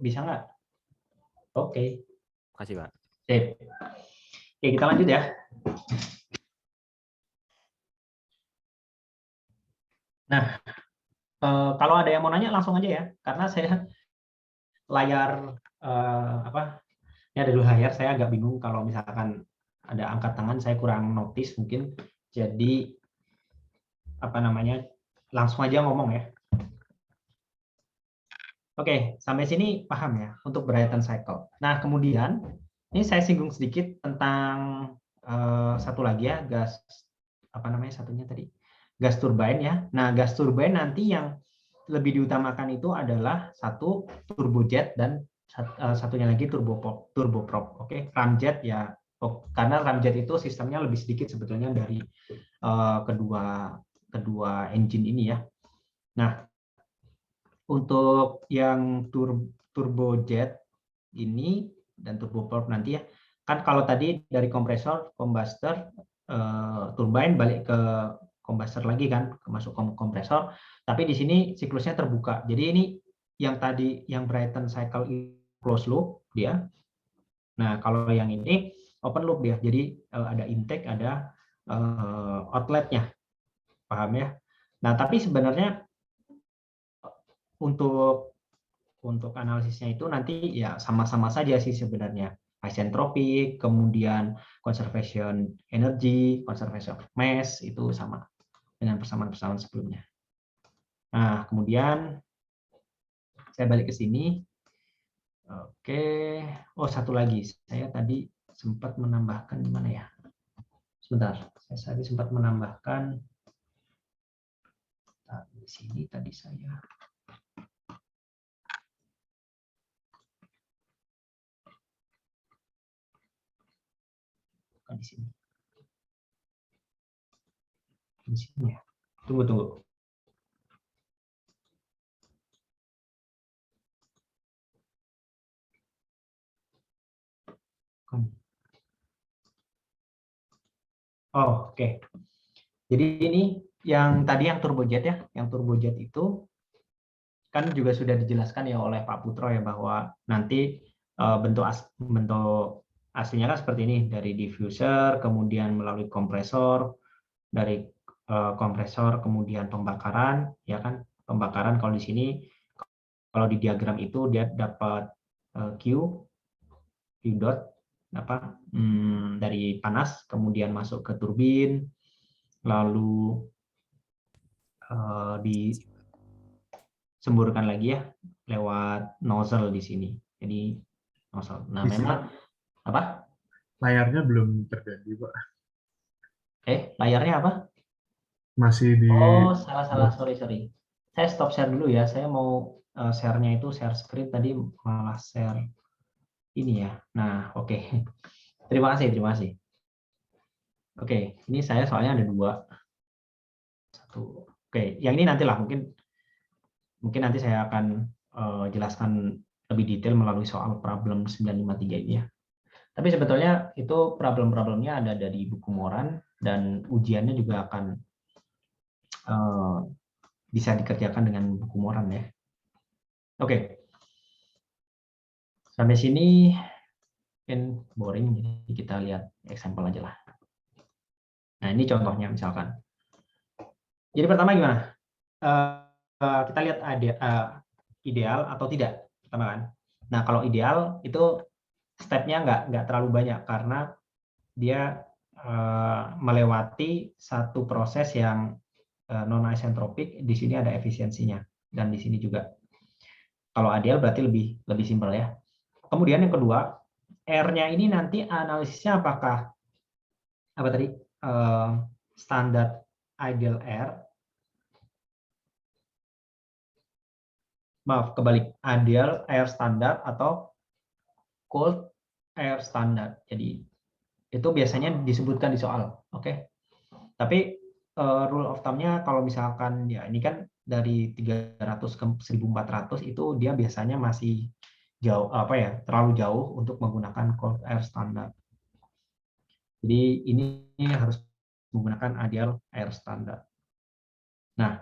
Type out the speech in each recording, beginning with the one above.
Bisa nggak? Oke. Makasih, Pak. Sip. Oke, kita lanjut ya. Nah, kalau ada yang mau nanya langsung aja ya, karena saya layar apa? Ini ada dua layar, saya agak bingung kalau misalkan ada angkat tangan, saya kurang notice mungkin. Jadi apa namanya? Langsung aja ngomong ya. Oke, sampai sini paham ya untuk Brayton cycle. Nah, kemudian ini saya singgung sedikit tentang satu lagi ya, gas apa namanya satunya tadi? Gas turbine ya. Nah, gas turbine nanti yang lebih diutamakan itu adalah satu turbojet dan satunya lagi turboprop. Oke, ramjet ya. Karena ramjet itu sistemnya lebih sedikit sebetulnya dari kedua engine ini ya. Nah, untuk yang turbojet ini dan turboprop nanti ya, kan kalau tadi dari kompresor, combustor, turbine balik ke combustor lagi kan, masuk kompresor, tapi di sini siklusnya terbuka. Jadi ini yang tadi yang Brayton cycle close loop dia. Nah, kalau yang ini open loop dia. Jadi ada intake, ada outletnya. Paham ya? Nah, tapi sebenarnya untuk analisisnya itu nanti ya sama-sama saja sih sebenarnya. Isentropik, kemudian conservation energy, conservation of mass itu sama dengan persamaan-persamaan sebelumnya. Nah, kemudian saya balik ke sini. Oke. Oh, satu lagi. Saya tadi sempat menambahkan di mana ya? Sebentar. Saya tadi sempat menambahkan di sini tadi saya. Bukan di sini. Di sini ya. Tunggu. Oh, oke. Jadi ini yang tadi yang turbojet ya, yang turbojet itu kan juga sudah dijelaskan ya oleh Pak Putro ya bahwa nanti bentuk aslinya kan seperti ini dari diffuser, kemudian melalui kompresor, dari kompresor kemudian pembakaran, ya kan pembakaran kalau di sini kalau di diagram itu dia dapat Q dot apa dari panas kemudian masuk ke turbin lalu disemburkan lagi ya lewat nozzle di sini. Jadi nozzle. Nah, memang apa? Layarnya belum terjadi, Pak. Layarnya apa? Masih di Oh, salah. Sorry. Saya stop share dulu ya. Saya mau share-nya itu share screen tadi malah share ini ya. Nah, oke. Terima kasih. Oke, ini saya soalnya ada dua. Satu. Oke, yang ini nantilah mungkin nanti saya akan jelaskan lebih detail melalui soal problem 953 ini ya. Tapi sebetulnya itu problem-problemnya ada dari buku Moran dan ujiannya juga akan bisa dikerjakan dengan buku Moran ya. Oke. Sampai sini mungkin boring, jadi kita lihat example aja lah. Nah, ini contohnya misalkan. Jadi pertama gimana? Kita lihat ideal atau tidak pertama kan. Nah, kalau ideal itu stepnya nggak terlalu banyak karena dia melewati satu proses yang non isentropik. Di sini ada efisiensinya dan di sini juga. Kalau ideal berarti lebih simpel ya. Kemudian yang kedua, R-nya ini nanti analisisnya apakah apa tadi standar ideal R, kebalik, ideal air standar atau cold air standar. Jadi itu biasanya disebutkan di soal, oke? Tapi rule of thumb-nya kalau misalkan ya ini kan dari 300 ke 1400 itu dia biasanya masih jauh terlalu jauh untuk menggunakan cold air standar. Jadi ini harus menggunakan ideal air standar. Nah,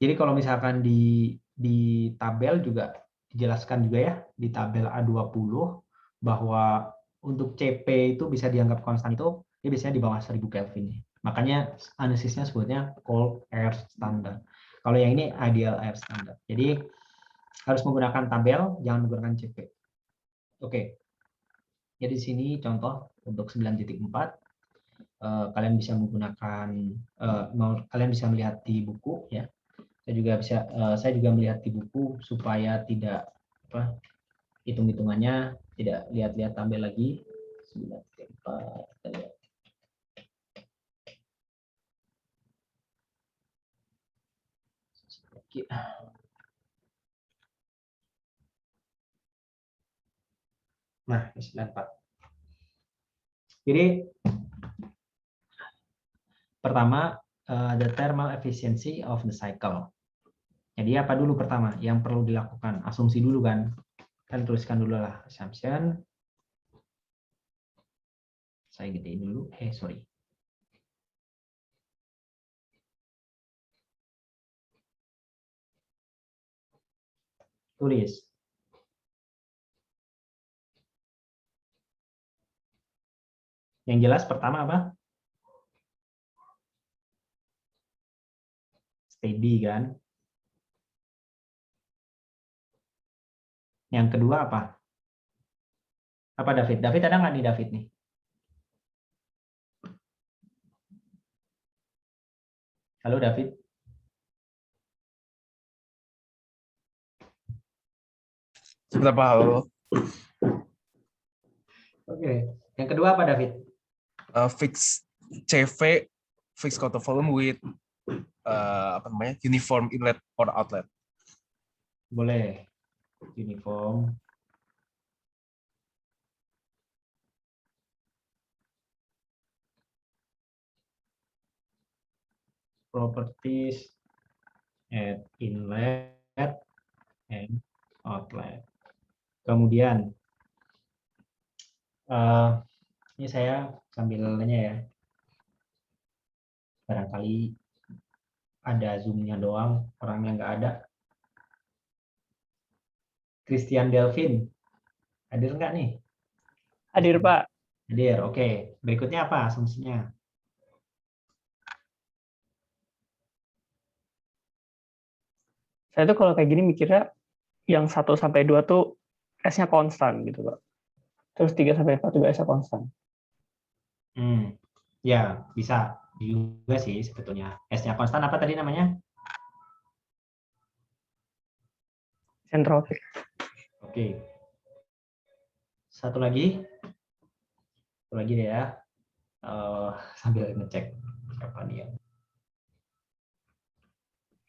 jadi kalau misalkan di di tabel juga dijelaskan juga ya, di tabel A20 bahwa untuk CP itu bisa dianggap konstan itu dia biasanya di bawah 1000 Kelvin. Makanya analisisnya sebutnya cold air standard. Kalau yang ini ideal air standard. Jadi harus menggunakan tabel, jangan menggunakan CP. Oke. Jadi di sini contoh untuk 9.4 kalian bisa menggunakan kalian bisa melihat di buku ya. Saya juga melihat di buku supaya tidak hitung-hitungannya tidak lihat-lihat tabel lagi. 9.4 kita lihat. Nah, 94. Jadi pertama the thermal efficiency of the cycle. Jadi apa dulu pertama yang perlu dilakukan? Asumsi dulu kan. Kan tuliskan dulu lah assumption. Saya gedein dulu. Sorry. Tulis. Yang jelas pertama apa? Steady kan. Yang kedua apa? Apa David? David ada nggak nih David nih? Halo David. Seberapa halo? Oke. Yang kedua apa David? Fix CV, fixed counter volume with uniform inlet or outlet. Boleh. Uniform. Properties at inlet and outlet. Kemudian ini saya sambil nanya ya. Barangkali ada zoom-nya doang, orangnya nggak ada. Christian Delvin, hadir nggak nih? Hadir, Pak. Hadir, oke. Berikutnya apa asumsinya? Saya tuh kalau kayak gini mikirnya yang 1 sampai 2 tuh S-nya konstan gitu, Pak. Terus 3 sampai 4 juga S-nya konstan. Ya, bisa juga sih sebetulnya. S-nya konstan apa tadi namanya? Centrofic. Oke. Satu lagi deh ya. Sambil ngecek siapa dia.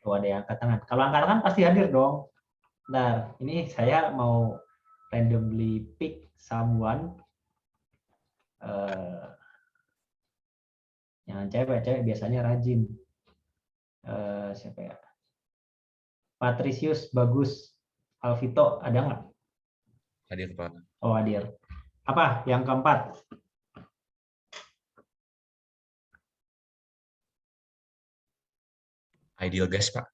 Oh, ada yang angkat tangan. Kalau angkat tangan pasti hadir dong. Nah, ini saya mau randomly pick someone. Yang cewek biasanya rajin. Siapa ya? Patricius Bagus Alvito, ada nggak? Hadir, Pak. Oh, hadir. Apa yang keempat? Ideal gas, Pak.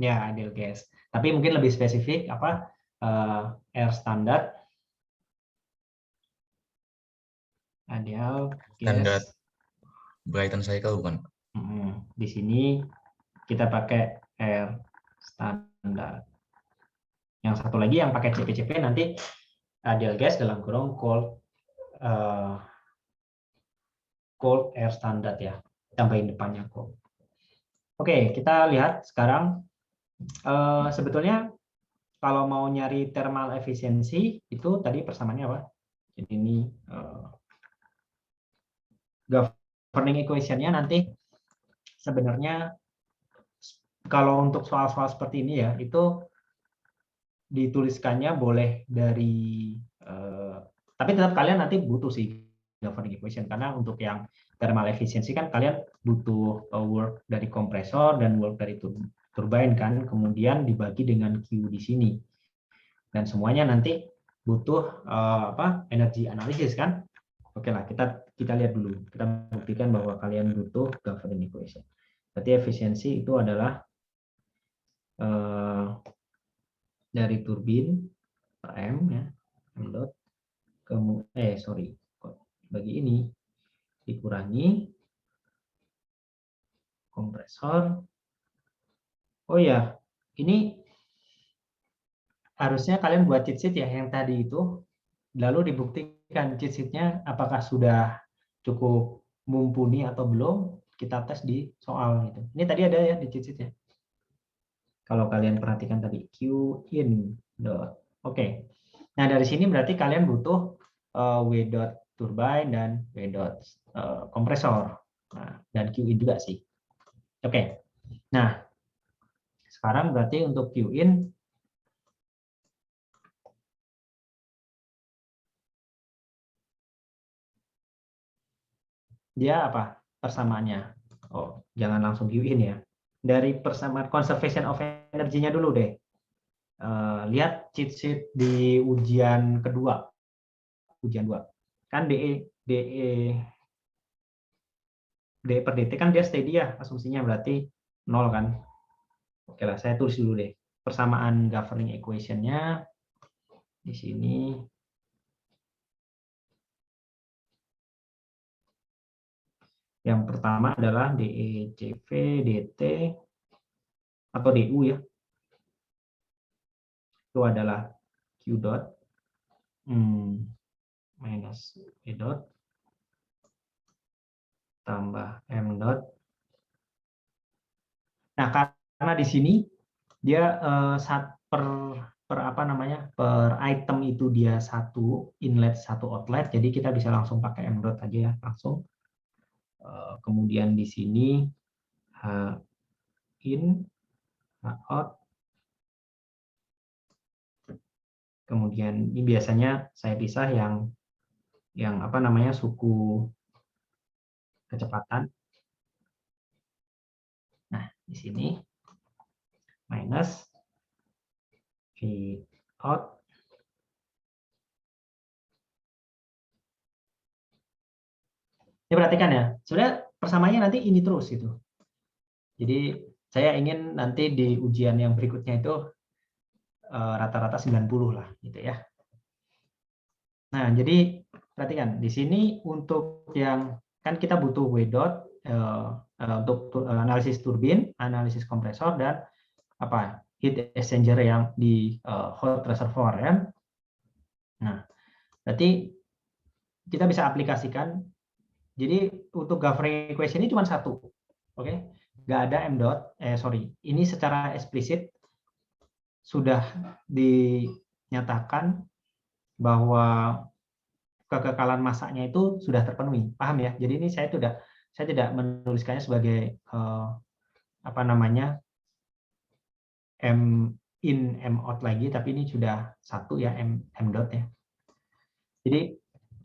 Ya, ideal gas. Tapi mungkin lebih spesifik apa? Air standard. Ideal Standar gas. Brighton cycle bukan? Di sini kita pakai air standard. Yang satu lagi yang pakai CP-CP nanti ideal gas dalam kurung cold air standard ya. Tambahin depannya cold. Oke, kita lihat sekarang sebetulnya kalau mau nyari thermal efficiency itu tadi persamaannya apa? Jadi ini governing equation-nya nanti sebenarnya kalau untuk soal-soal seperti ini ya itu dituliskannya boleh dari tapi tetap kalian nanti butuh sih governing equation karena untuk yang thermal efficiency kan kalian butuh work dari kompresor dan work dari turbine kan, kemudian dibagi dengan Q di sini dan semuanya nanti butuh energi analisis kan. Oke lah, kita lihat dulu, kita buktikan bahwa kalian butuh governing equation. Berarti efisiensi itu adalah dari turbin per M ya, M dot, bagi ini dikurangi kompresor. Oh ya, ini harusnya kalian buat cheat sheet ya yang tadi itu, lalu dibuktikan cheat sheet-nya apakah sudah cukup mumpuni atau belum, kita tes di soal gitu. Ini tadi ada ya di cheat sheet-nya. Kalau kalian perhatikan tadi Q in dot. Oke. Nah, dari sini berarti kalian butuh W dot turbine dan W dot kompresor. Nah, dan Q in juga sih. Oke. Nah, sekarang berarti untuk Q in dia apa persamaannya? Oh, jangan langsung Q in ya. Dari persamaan conservation of energy-nya dulu deh. Lihat cheat sheet di ujian kedua. Ujian 2. Kan DE per DT kan dia steady ya, asumsinya berarti 0 kan. Oke lah, saya tulis dulu deh. Persamaan governing equation-nya di sini. Yang pertama adalah DECV DT atau DU ya. Itu adalah Q dot minus E dot tambah M dot. Nah, karena di sini dia per item itu dia satu inlet satu outlet, jadi kita bisa langsung pakai M dot aja ya, langsung. Kemudian di sini H in, H out. Kemudian ini biasanya saya pisah yang suku kecepatan. Nah, di sini minus V out ini perhatikan ya, sebenarnya persamaannya nanti ini terus itu. Jadi saya ingin nanti di ujian yang berikutnya itu rata-rata 90 lah gitu ya. Nah, jadi perhatikan di sini untuk yang kan kita butuh W dot untuk analisis turbin, analisis kompresor dan heat exchanger yang di hot reservoir ya. Nah, berarti kita bisa aplikasikan. Jadi untuk governing equation ini cuma satu, oke? Nggak ada M dot, ini secara eksplisit sudah dinyatakan bahwa kekekalan masanya itu sudah terpenuhi, paham ya? Jadi ini saya tidak menuliskannya sebagai M in M out lagi, tapi ini sudah satu ya M dot ya. Jadi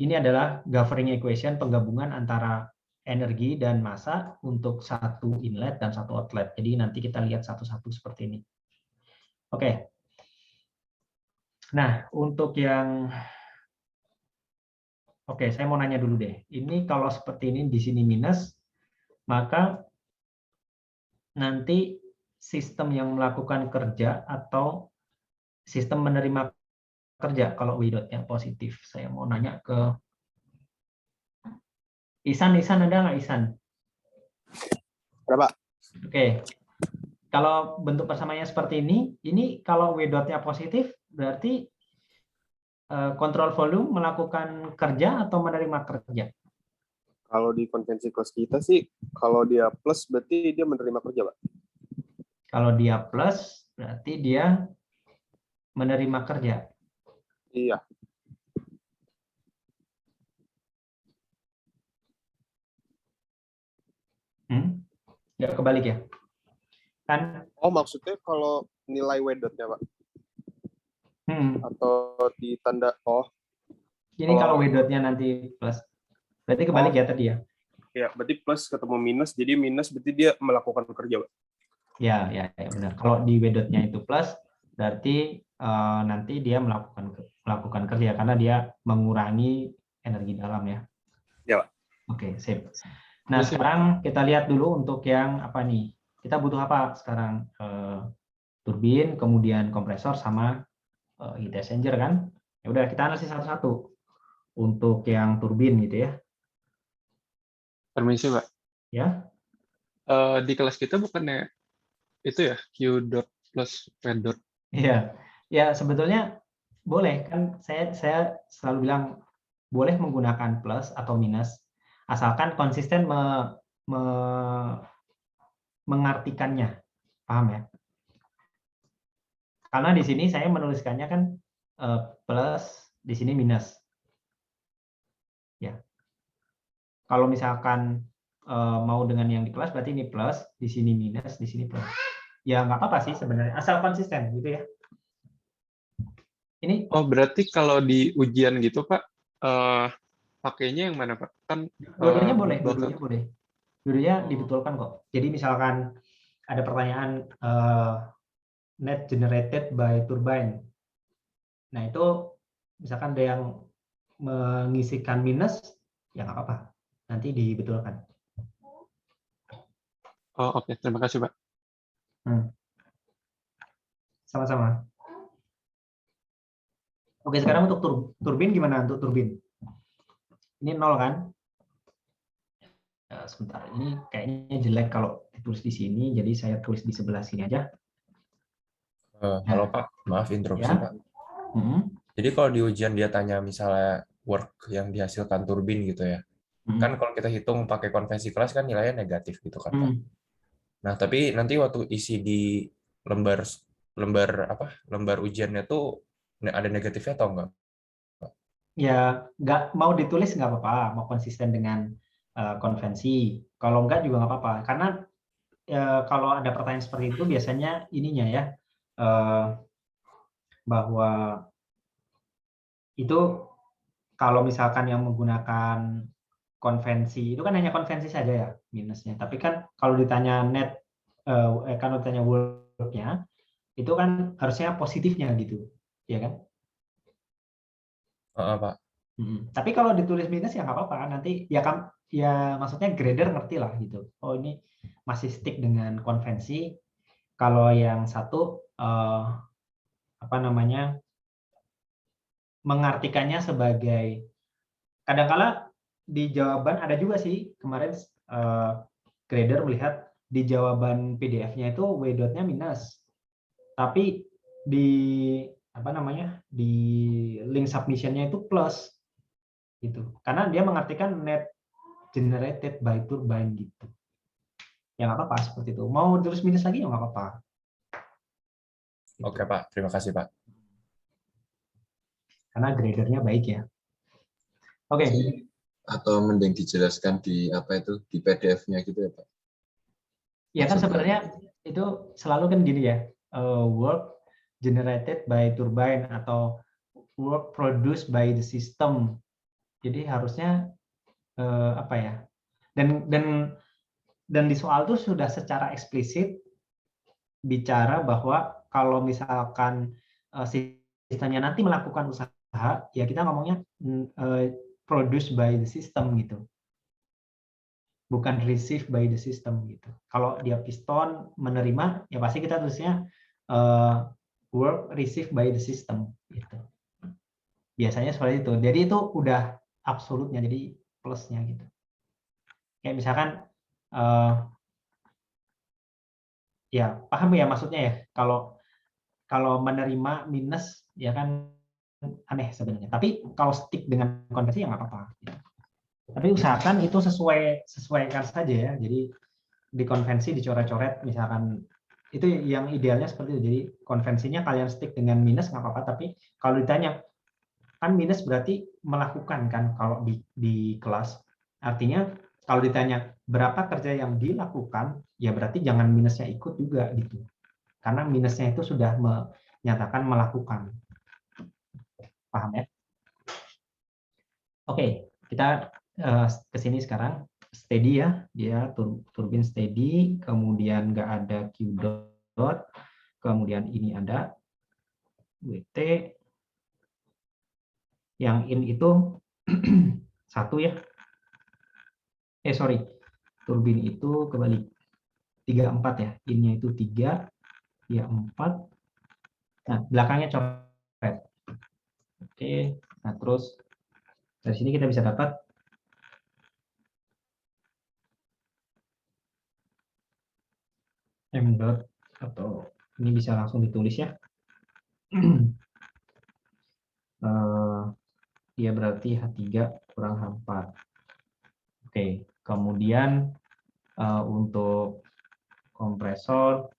ini adalah governing equation penggabungan antara energi dan massa untuk satu inlet dan satu outlet. Jadi nanti kita lihat satu-satu seperti ini. Oke. Nah, untuk yang saya mau nanya dulu deh. Ini kalau seperti ini di sini minus, maka nanti sistem yang melakukan kerja atau sistem menerima kerja kalau W dot-nya positif. Saya mau nanya ke Isan ada nggak Isan? Berapa? Oke. Kalau bentuk persamaannya seperti ini kalau W dot-nya positif berarti kontrol volume melakukan kerja atau menerima kerja? Kalau di konvensi kelas kita sih, kalau dia plus berarti dia menerima kerja, Pak. Kalau dia plus berarti dia menerima kerja. Iya. Nggak kebalik ya? Kan? Oh, maksudnya kalau nilai W dot-nya, Pak? Atau di tanda, Ini kalau W dot-nya nanti plus. Berarti kebalik ya tadi ya? Ya, berarti plus ketemu minus, jadi minus berarti dia melakukan kerja, Pak. Ya benar. Kalau di W dot-nya itu plus, berarti nanti dia melakukan kerja karena dia mengurangi energi dalam ya. Ya, Pak. Oke, sip. Nah, sekarang kita lihat dulu untuk yang apa nih? Kita butuh apa sekarang? turbin, kemudian kompresor sama heat exchanger kan. Ya udah kita analisis satu-satu untuk yang turbin gitu ya. Permisi, Pak. Ya. Di kelas kita bukannya itu ya Q dot plus P dot. Iya. Ya sebetulnya boleh kan, saya selalu bilang boleh menggunakan plus atau minus asalkan konsisten mengartikannya. Paham ya? Karena di sini saya menuliskannya kan plus, di sini minus. Ya. Kalau misalkan mau dengan yang di kelas berarti ini plus, di sini minus, di sini plus. Ya nggak apa-apa sih sebenarnya, asal konsisten gitu ya. Ini Oh, berarti kalau di ujian gitu, Pak, pakainya yang mana, Pak? Kan dua-duanya boleh, bakal- dua-duanya boleh. Dua-duanya dibetulkan kok. Jadi misalkan ada pertanyaan net generated by turbine. Nah itu misalkan ada yang mengisikan minus, ya nggak apa-apa. Nanti dibetulkan. Oh, oke. Terima kasih, Pak. Sama-sama. Oke, sekarang untuk turbin gimana untuk turbin? Ini 0 kan? Sebentar, ini kayaknya jelek kalau ditulis di sini, jadi saya tulis di sebelah sini aja. Halo Pak, maaf interupsi Ya. Pak. Mhm. Jadi kalau di ujian dia tanya misalnya work yang dihasilkan turbin gitu ya, kan kalau kita hitung pakai konvensi kelas kan nilainya negatif gitu kan Pak. Nah tapi nanti waktu isi di lembar ujiannya tuh ada negatifnya atau enggak? Ya, nggak mau ditulis nggak apa-apa, mau konsisten dengan konvensi. Kalau nggak juga nggak apa-apa, karena kalau ada pertanyaan seperti itu biasanya ininya ya, bahwa itu kalau misalkan yang menggunakan konvensi itu kan hanya konvensi saja ya minusnya. Tapi kan kalau ditanya net, kalau ditanya work-nya itu kan harusnya positifnya gitu, ya kan? Pak. Tapi kalau ditulis minus ya nggak apa-apa. Nanti ya kan, ya maksudnya grader ngerti lah gitu. Oh ini masih stick dengan konvensi. Kalau yang satu apa namanya, mengartikannya sebagai, kadang-kala di jawaban ada juga sih kemarin grader melihat di jawaban PDF-nya itu W dot-nya minus, tapi di apa namanya, di link submission-nya itu plus gitu, karena dia mengartikan net generated by turbine gitu. Ya nggak apa-apa seperti itu. Mau terus minus lagi ya nggak apa-apa. Oke Pak, terima kasih Pak. Karena gradernya baik ya. Oke. Atau mending dijelaskan di apa itu di PDF-nya gitu ya Pak? Ya kan sebenarnya itu selalu kan gini ya, work generated by turbine atau work produced by the system. Jadi harusnya apa ya? Dan di soal itu sudah secara eksplisit bicara bahwa kalau misalkan sistemnya nanti melakukan usaha, ya kita ngomongnya produced by the system gitu. Bukan received by the system gitu. Kalau dia piston menerima, ya pasti kita tulisnya work received by the system gitu. Biasanya seperti itu. Jadi itu udah absolutnya, jadi plusnya gitu. Kayak misalkan ya paham ya maksudnya ya. Kalau menerima minus ya kan aneh sebenarnya. Tapi kalau stick dengan konvensi ya nggak apa-apa. Tapi usahakan itu sesuaikan saja ya. Jadi di konvensi dicoret-coret misalkan, itu yang idealnya seperti itu. Jadi konvensinya kalian stick dengan minus nggak apa-apa, tapi kalau ditanya kan minus berarti melakukan kan kalau di kelas. Artinya kalau ditanya berapa kerja yang dilakukan, ya berarti jangan minusnya ikut juga gitu. Karena minusnya itu sudah menyatakan melakukan. Paham ya? Oke, kita ke sini sekarang. Steady ya, dia turbin steady, kemudian nggak ada Q dot, kemudian ini ada WT, yang in itu satu ya, sorry, turbin itu kebalik 34 ya, innya itu 3, dia 4. Nah, belakangnya coret. Oke, nah terus dari sini kita bisa dapat M dot, atau ini bisa langsung ditulis ya. Dia berarti H3 kurang H4. Oke, kemudian untuk kompresor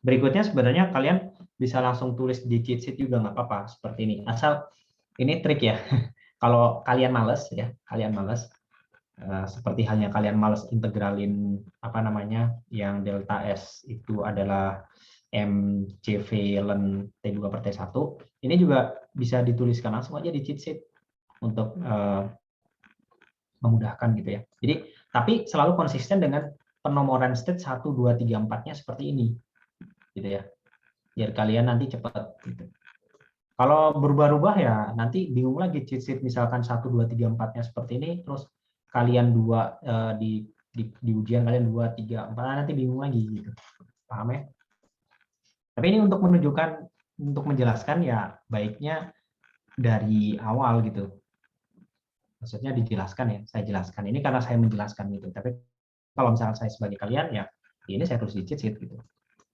berikutnya sebenarnya kalian bisa langsung tulis di cheat sheet juga nggak apa-apa seperti ini. Asal ini trik ya. Kalau kalian males ya, seperti halnya kalian males integralin apa namanya yang delta S itu adalah MCV ln T2 per T1, ini juga bisa dituliskan langsung aja di cheat sheet untuk memudahkan gitu ya. Jadi tapi selalu konsisten dengan penomoran state 1, 2, 3, 4-nya seperti ini gitu ya, biar kalian nanti cepat gitu. Kalau berubah-ubah ya nanti bingung lagi cheat sheet, misalkan 1, 2, 3, 4-nya seperti ini, terus kalian 2 di ujian kalian 2, 3, 4, nanti bingung lagi gitu. Paham ya? Tapi ini untuk menunjukkan, untuk menjelaskan ya baiknya dari awal gitu. Maksudnya dijelaskan ya, saya jelaskan. Ini karena saya menjelaskan gitu. Tapi kalau misalkan saya sebagai kalian ya ini saya tulis di cheat sheet gitu.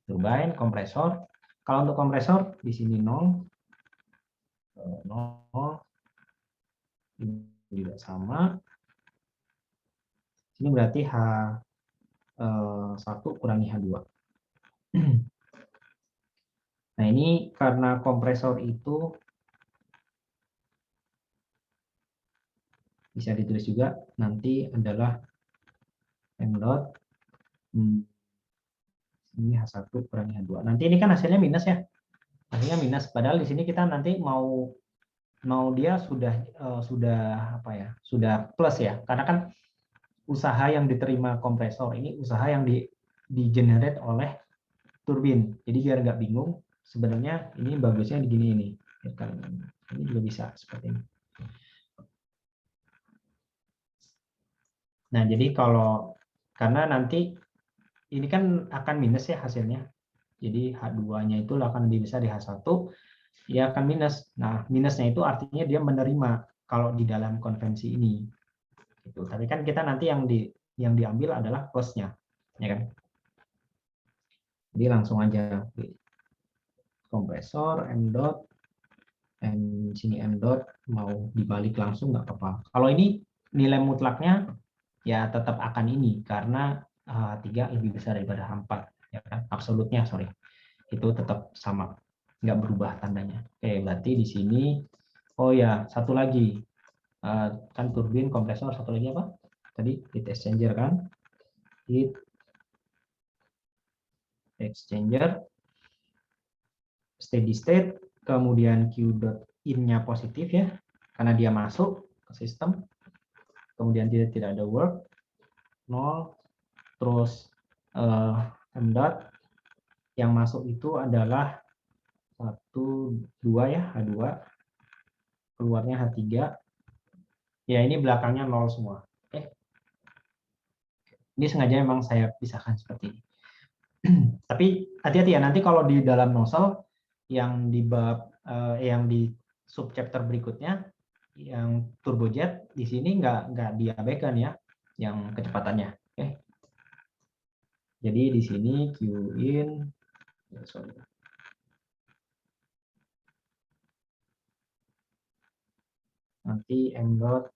Turbine, kompresor. Kalau untuk kompresor di sini 0, 0, ini juga sama. Ini berarti H1 kurangi H2. Nah ini karena kompresor itu bisa ditulis juga nanti adalah M dot ini H1 kurangi H2. Nanti ini kan hasilnya minus ya. Hasilnya minus, padahal di sini kita nanti mau dia sudah apa ya? Sudah plus ya. Karena kan usaha yang diterima kompresor ini usaha yang di-generate oleh turbin. Jadi biar nggak bingung, sebenarnya ini bagusnya begini ini. Ini juga bisa seperti ini. Nah, jadi karena nanti ini kan akan minus ya hasilnya. Jadi H2-nya itu akan lebih besar di H1, dia akan minus. Nah, minusnya itu artinya dia menerima kalau di dalam konvensi ini. Gitu. Tapi kan kita nanti yang diambil adalah plus-nya, ya kan? Jadi langsung aja kompresor M dot, sini M dot, mau dibalik langsung nggak apa-apa. Kalau ini nilai mutlaknya ya tetap akan ini karena H3 lebih besar daripada H4, ya kan? Absolutnya, sorry. Itu tetap sama, nggak berubah tandanya. Oke, berarti di sini, oh ya, satu lagi. Kan turbin, kompresor, satu lagi apa? Tadi heat exchanger kan? Heat exchanger, steady state, kemudian Q dot in-nya positif ya, karena dia masuk ke sistem. Kemudian tidak ada work, 0, terus M dot yang masuk itu adalah 1, 2 ya, H2, keluarnya H3, ya ini belakangnya 0 semua. Oke. Ini sengaja memang saya pisahkan seperti ini. Tapi hati-hati ya, nanti kalau di dalam nozzle yang di bab yang di subchapter berikutnya, yang turbojet di sini nggak diabaikan ya, yang kecepatannya. Oke. Jadi di sini Q in, sorry. Nanti M dot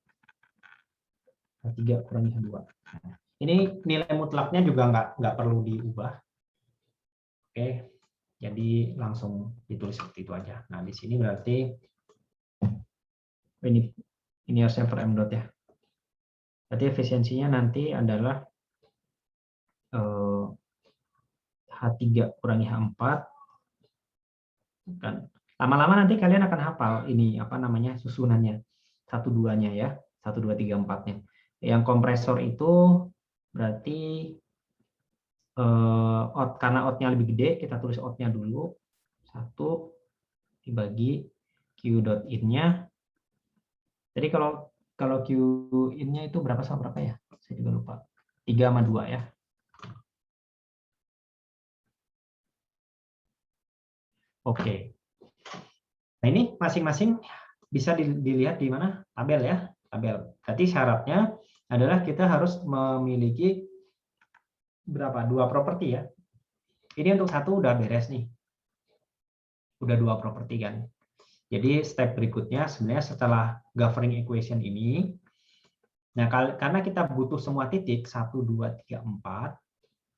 H3 kurangi H2. Nah, ini nilai mutlaknya juga nggak perlu diubah. Oke, jadi langsung ditulis seperti itu aja. Nah di sini berarti ini harusnya per M dot ya. Berarti efisiensinya nanti adalah H3 kurangi H4. Kan lama-lama nanti kalian akan hafal ini apa namanya susunannya, 1-2-nya ya, 1, 2, 3, 4-nya. Yang kompresor itu berarti karena out-nya lebih gede, kita tulis out-nya dulu, 1 dibagi Q dot in-nya. Jadi kalau Q in-nya itu berapa sama berapa ya? Saya juga lupa. 3 sama 2 ya. Oke. Nah, ini masing-masing bisa dilihat di mana? Tabel ya, tabel. Berarti syaratnya adalah kita harus memiliki berapa? 2 properti ya. Ini untuk satu udah beres nih. Udah 2 properti kan. Jadi step berikutnya sebenarnya setelah governing equation ini, nah karena kita butuh semua titik 1, 2, 3, 4,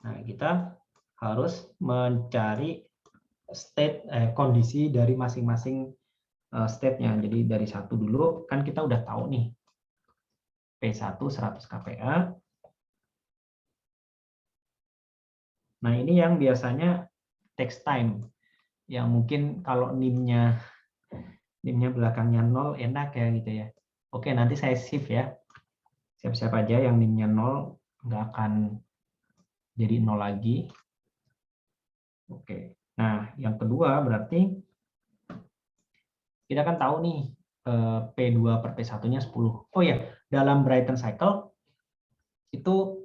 nah kita harus mencari kondisi dari masing-masing state-nya. Jadi dari 1 dulu kan kita udah tahu nih P1 100 kPa. Nah, ini yang biasanya takes time. Yang mungkin kalau NIM-nya belakangnya 0 enak ya gitu ya. Oke, nanti saya shift ya. Siap-siap aja yang NIM-nya 0 nggak akan jadi 0 lagi. Oke. Nah, yang kedua berarti kita kan tahu nih P2 per P1-nya 10. Oh ya, dalam Brighton cycle itu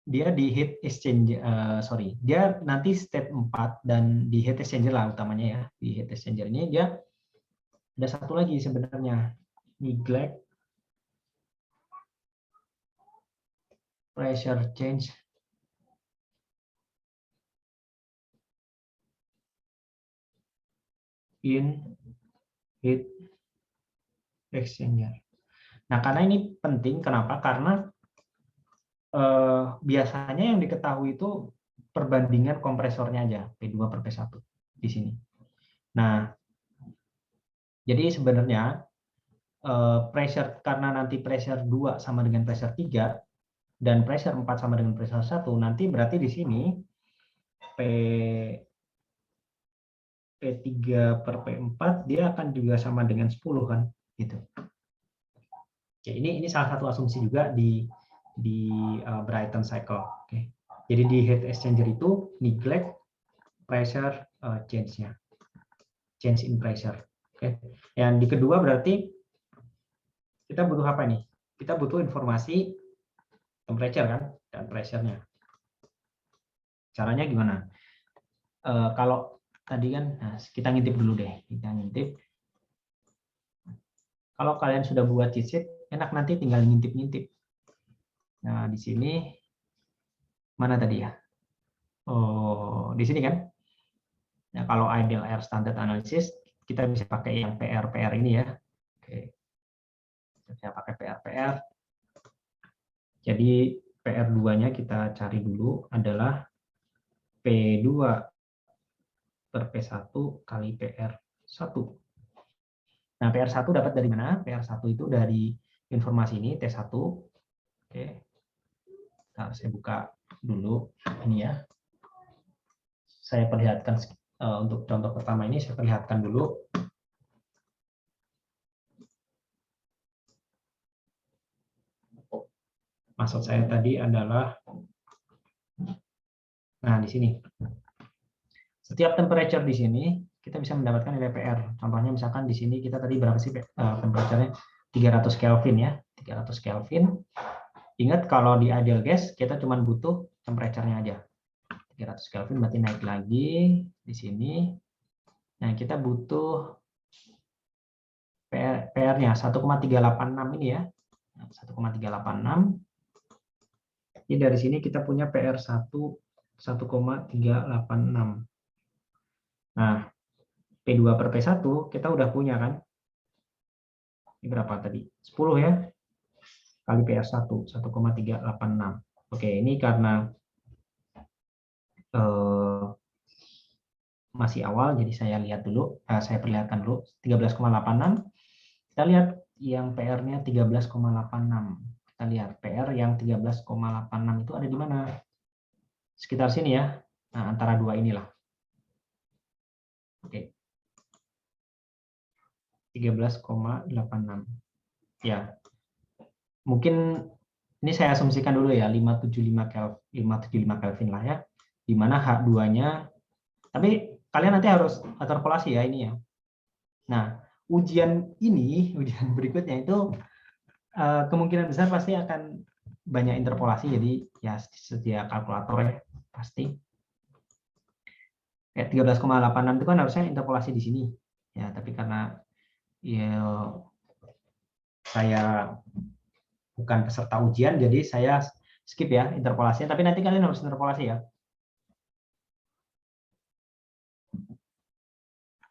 dia di heat exchange, dia nanti step 4 dan di heat exchanger lah utamanya ya. Di heat exchanger ini dia ada satu lagi sebenarnya, neglect pressure change in heat exchanger. Nah, karena ini penting, kenapa? Karena biasanya yang diketahui itu perbandingan kompresornya aja, P2 per P1 di sini. Nah, jadi sebenarnya pressure, karena nanti pressure 2 sama dengan pressure 3 dan pressure 4 sama dengan pressure 1, nanti berarti di sini P3 per P4 dia akan juga sama dengan 10 kan, gitu. Oke, ini salah satu asumsi juga di Brighton cycle. Oke. Jadi di heat exchanger itu neglect pressure change-nya. Change in pressure. Oke. Yang di kedua berarti kita butuh apa nih? Kita butuh informasi temperature kan dan pressure-nya. Caranya gimana? Kalau tadi kan, nah, kita ngintip dulu deh. Kita ngintip. Kalau kalian sudah buat cheat sheet, enak nanti tinggal ngintip-ngintip. Nah, di sini mana tadi ya? Oh, di sini kan? Nah, kalau ideal air standard analysis, kita bisa pakai yang PR ini ya. Oke. Saya pakai PR. Jadi PR2-nya kita cari dulu adalah P2 per P1 kali PR1. Nah, PR1 dapat dari mana? PR1 itu dari informasi ini, T1. Oke. Nah, saya buka dulu ini ya. Saya perlihatkan untuk contoh pertama ini, saya perlihatkan dulu. Maksud saya tadi adalah, nah di sini. Setiap temperature di sini, kita bisa mendapatkan nilai PR. Contohnya misalkan di sini kita tadi berapa sih temperaturenya? 300 Kelvin ya. 300 Kelvin. Ingat kalau di ideal gas, kita cuma butuh temperature-nya aja. 300 Kelvin berarti naik lagi di sini. Nah, kita butuh PR-nya 1,386 ini ya. 1,386. Jadi dari sini kita punya PR1 1,386. Nah, P2 per P1 kita udah punya kan? Ini berapa tadi? 10 ya. Kali PR1 1,386. Oke, ini karena masih awal, jadi saya lihat dulu, saya perlihatkan dulu 13,86. Kita lihat yang PR-nya 13,86. Kita lihat PR yang 13,86 itu ada di mana? Sekitar sini ya. Nah, antara dua inilah. Oke. 13,86. Ya. Mungkin ini saya asumsikan dulu ya 575 Kelvin lah ya. Di mana H2-nya, tapi kalian nanti harus interpolasi ya ini ya. Nah, ujian berikutnya itu kemungkinan besar pasti akan banyak interpolasi, jadi ya sedia kalkulator ya pasti. 13,86 itu kan harusnya interpolasi di sini. Ya, tapi karena ya saya bukan peserta ujian, jadi saya skip ya interpolasinya, tapi nanti kalian harus interpolasi ya.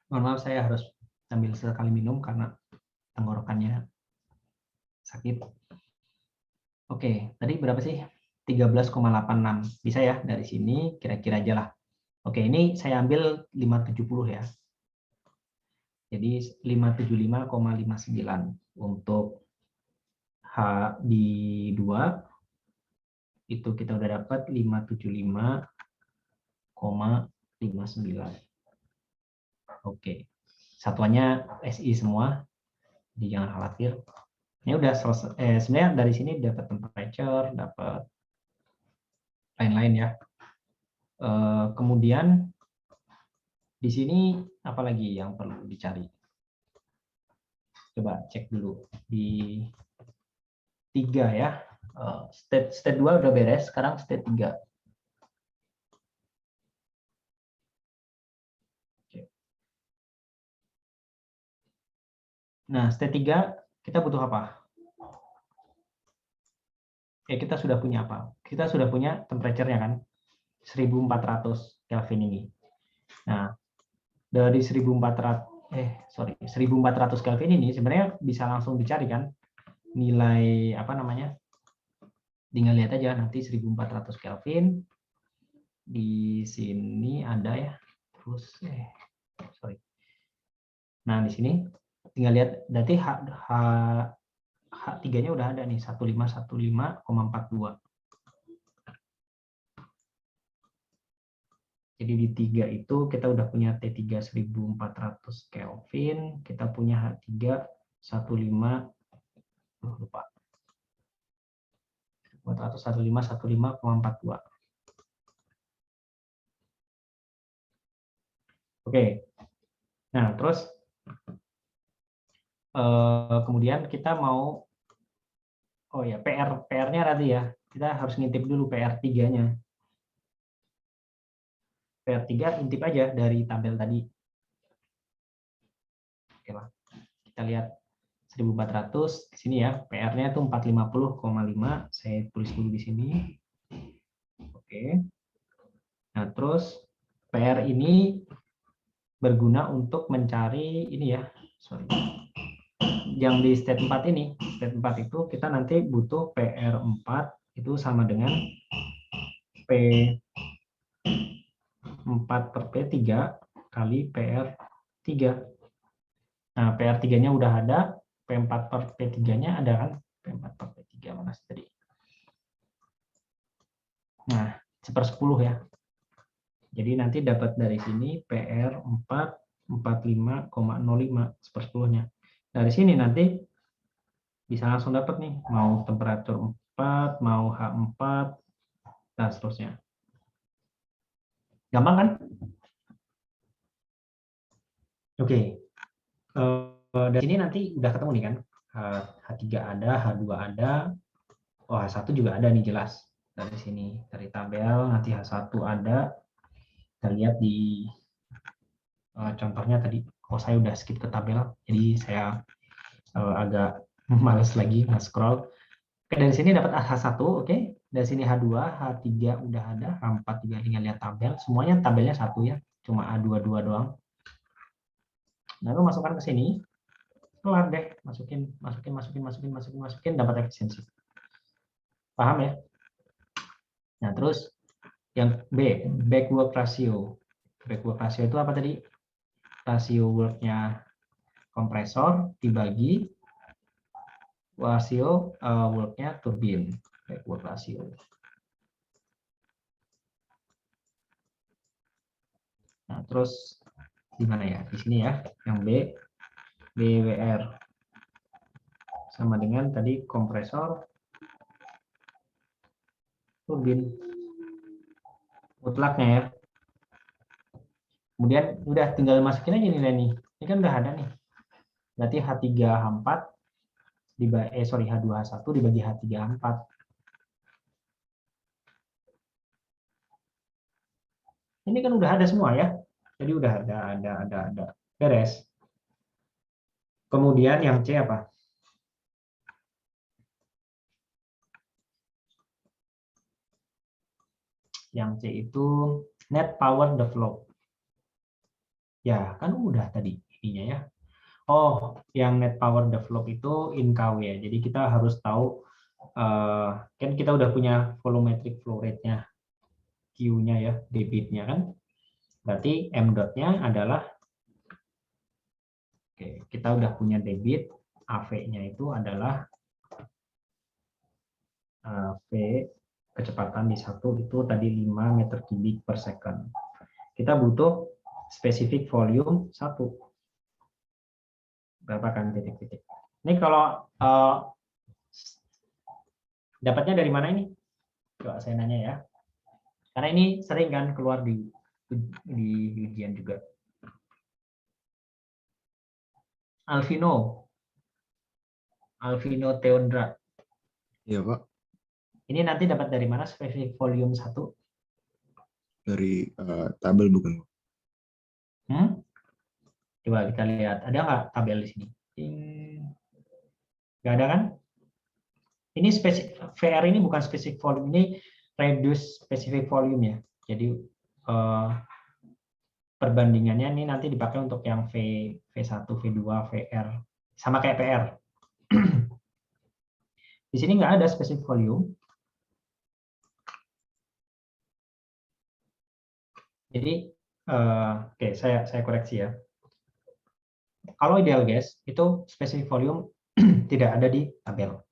Mohon maaf, saya harus ambil sekali minum karena tenggorokannya sakit. Oke, tadi berapa sih? 13,86. Bisa ya dari sini kira-kira aja lah. Oke, ini saya ambil 570 ya. Jadi 575,59 untuk H di 2 itu kita udah dapat 575,59. Oke. Satuannya SI semua. Jadi jangan khawatir. Ini udah selesai. Sebenarnya dari sini dapat temperature, dapat lain-lain ya. Kemudian di sini apalagi yang perlu dicari? Coba cek dulu di 3 ya. State 2 udah beres, sekarang state 3. Nah, state 3 kita butuh apa? Kita sudah punya apa? Kita sudah punya temperature-nya kan? 1400 Kelvin ini. Nah, dari 1400 Kelvin ini sebenarnya bisa langsung dicari kan? Nilai apa namanya? Tinggal lihat aja nanti 1400 Kelvin. Di sini ada ya. Terus Nah, di sini tinggal lihat berarti H3-nya udah ada nih 1515,42. Jadi di 3 itu kita udah punya T3 1400 Kelvin, kita punya H3 1515,42. Oke. Nah, terus kemudian kita mau PR-nya tadi ya. Kita harus ngintip dulu PR3-nya. PR3 intip aja dari tabel tadi. Oke lah. Kita lihat 1400 di sini ya. PR-nya itu 450,5. Saya tulis dulu di sini. Oke. Nah, terus PR ini berguna untuk mencari ini ya. Sorry. Yang di state 4 ini, state 4 itu kita nanti butuh PR4 itu sama dengan P4 per P3 kali PR3. Nah, PR3-nya udah ada, P4 per P3-nya ada kan? P4 per P3 mana tadi? Nah, 1/10 ya. Jadi nanti dapat dari sini PR4 45,05 1/10-nya. Dari sini nanti bisa langsung dapat nih, mau temperatur 4, mau H4, dan seterusnya. Gampang kan? Oke. Dari sini nanti udah ketemu nih kan. H3 ada, H2 ada, H1 juga ada nih jelas. Dari sini, dari tabel nanti H1 ada. Kita lihat di contohnya tadi. Saya udah skip ke tabel, jadi saya agak males lagi nge-scroll. Oke, dari sini dapat H1, oke. Dari sini H2, H3 udah ada, H4 juga tinggal lihat tabel. Semuanya tabelnya satu ya, cuma A22 doang. Lalu masukkan ke sini, kelar deh, masukin, dapat efisiensi. Paham ya? Nah, terus yang B, backwork ratio. Backwork ratio itu apa tadi? Rasio work-nya kompresor dibagi rasio work-nya turbin. Backwork ratio. Nah, terus di mana ya? Di sini ya, yang B, BWR. Sama dengan tadi kompresor turbin. Mutlaknya ya. Kemudian udah tinggal masukin aja nilai nih. Ini kan udah ada nih. Berarti H3 H4 H2 H1 dibagi H3 H4. Ini kan udah ada semua ya. Jadi udah ada beres. Kemudian yang C apa? Yang C itu net power develop. Ya, kan udah tadi ininya ya. Oh, yang net power develop itu in kW ya. Jadi kita harus tahu kan kita udah punya volumetric flow rate-nya, Q-nya ya, debitnya kan. Berarti M dot-nya adalah oke, kita udah punya debit, AV-nya itu adalah V kecepatan di satu itu tadi 5 meter kubik per second. Kita butuh spesifik volume 1. Berapa kan titik-titik. Ini kalau dapatnya dari mana ini? Coba saya nanya ya. Karena ini sering kan keluar di ujian juga. Alvino Teondra. Iya, Pak. Ini nanti dapat dari mana spesifik volume 1? Dari tabel bukan? Coba kita lihat. Ada nggak tabel di sini? Nggak ada kan? Ini spesifik VR ini bukan spesifik volume, ini reduce specific volume ya. Jadi perbandingannya ini nanti dipakai untuk yang V1, V2, VR. Sama kayak PR. Di sini nggak ada specific volume. Jadi, oke, saya koreksi ya. Kalau ideal gas, itu specific volume tidak ada di tabel.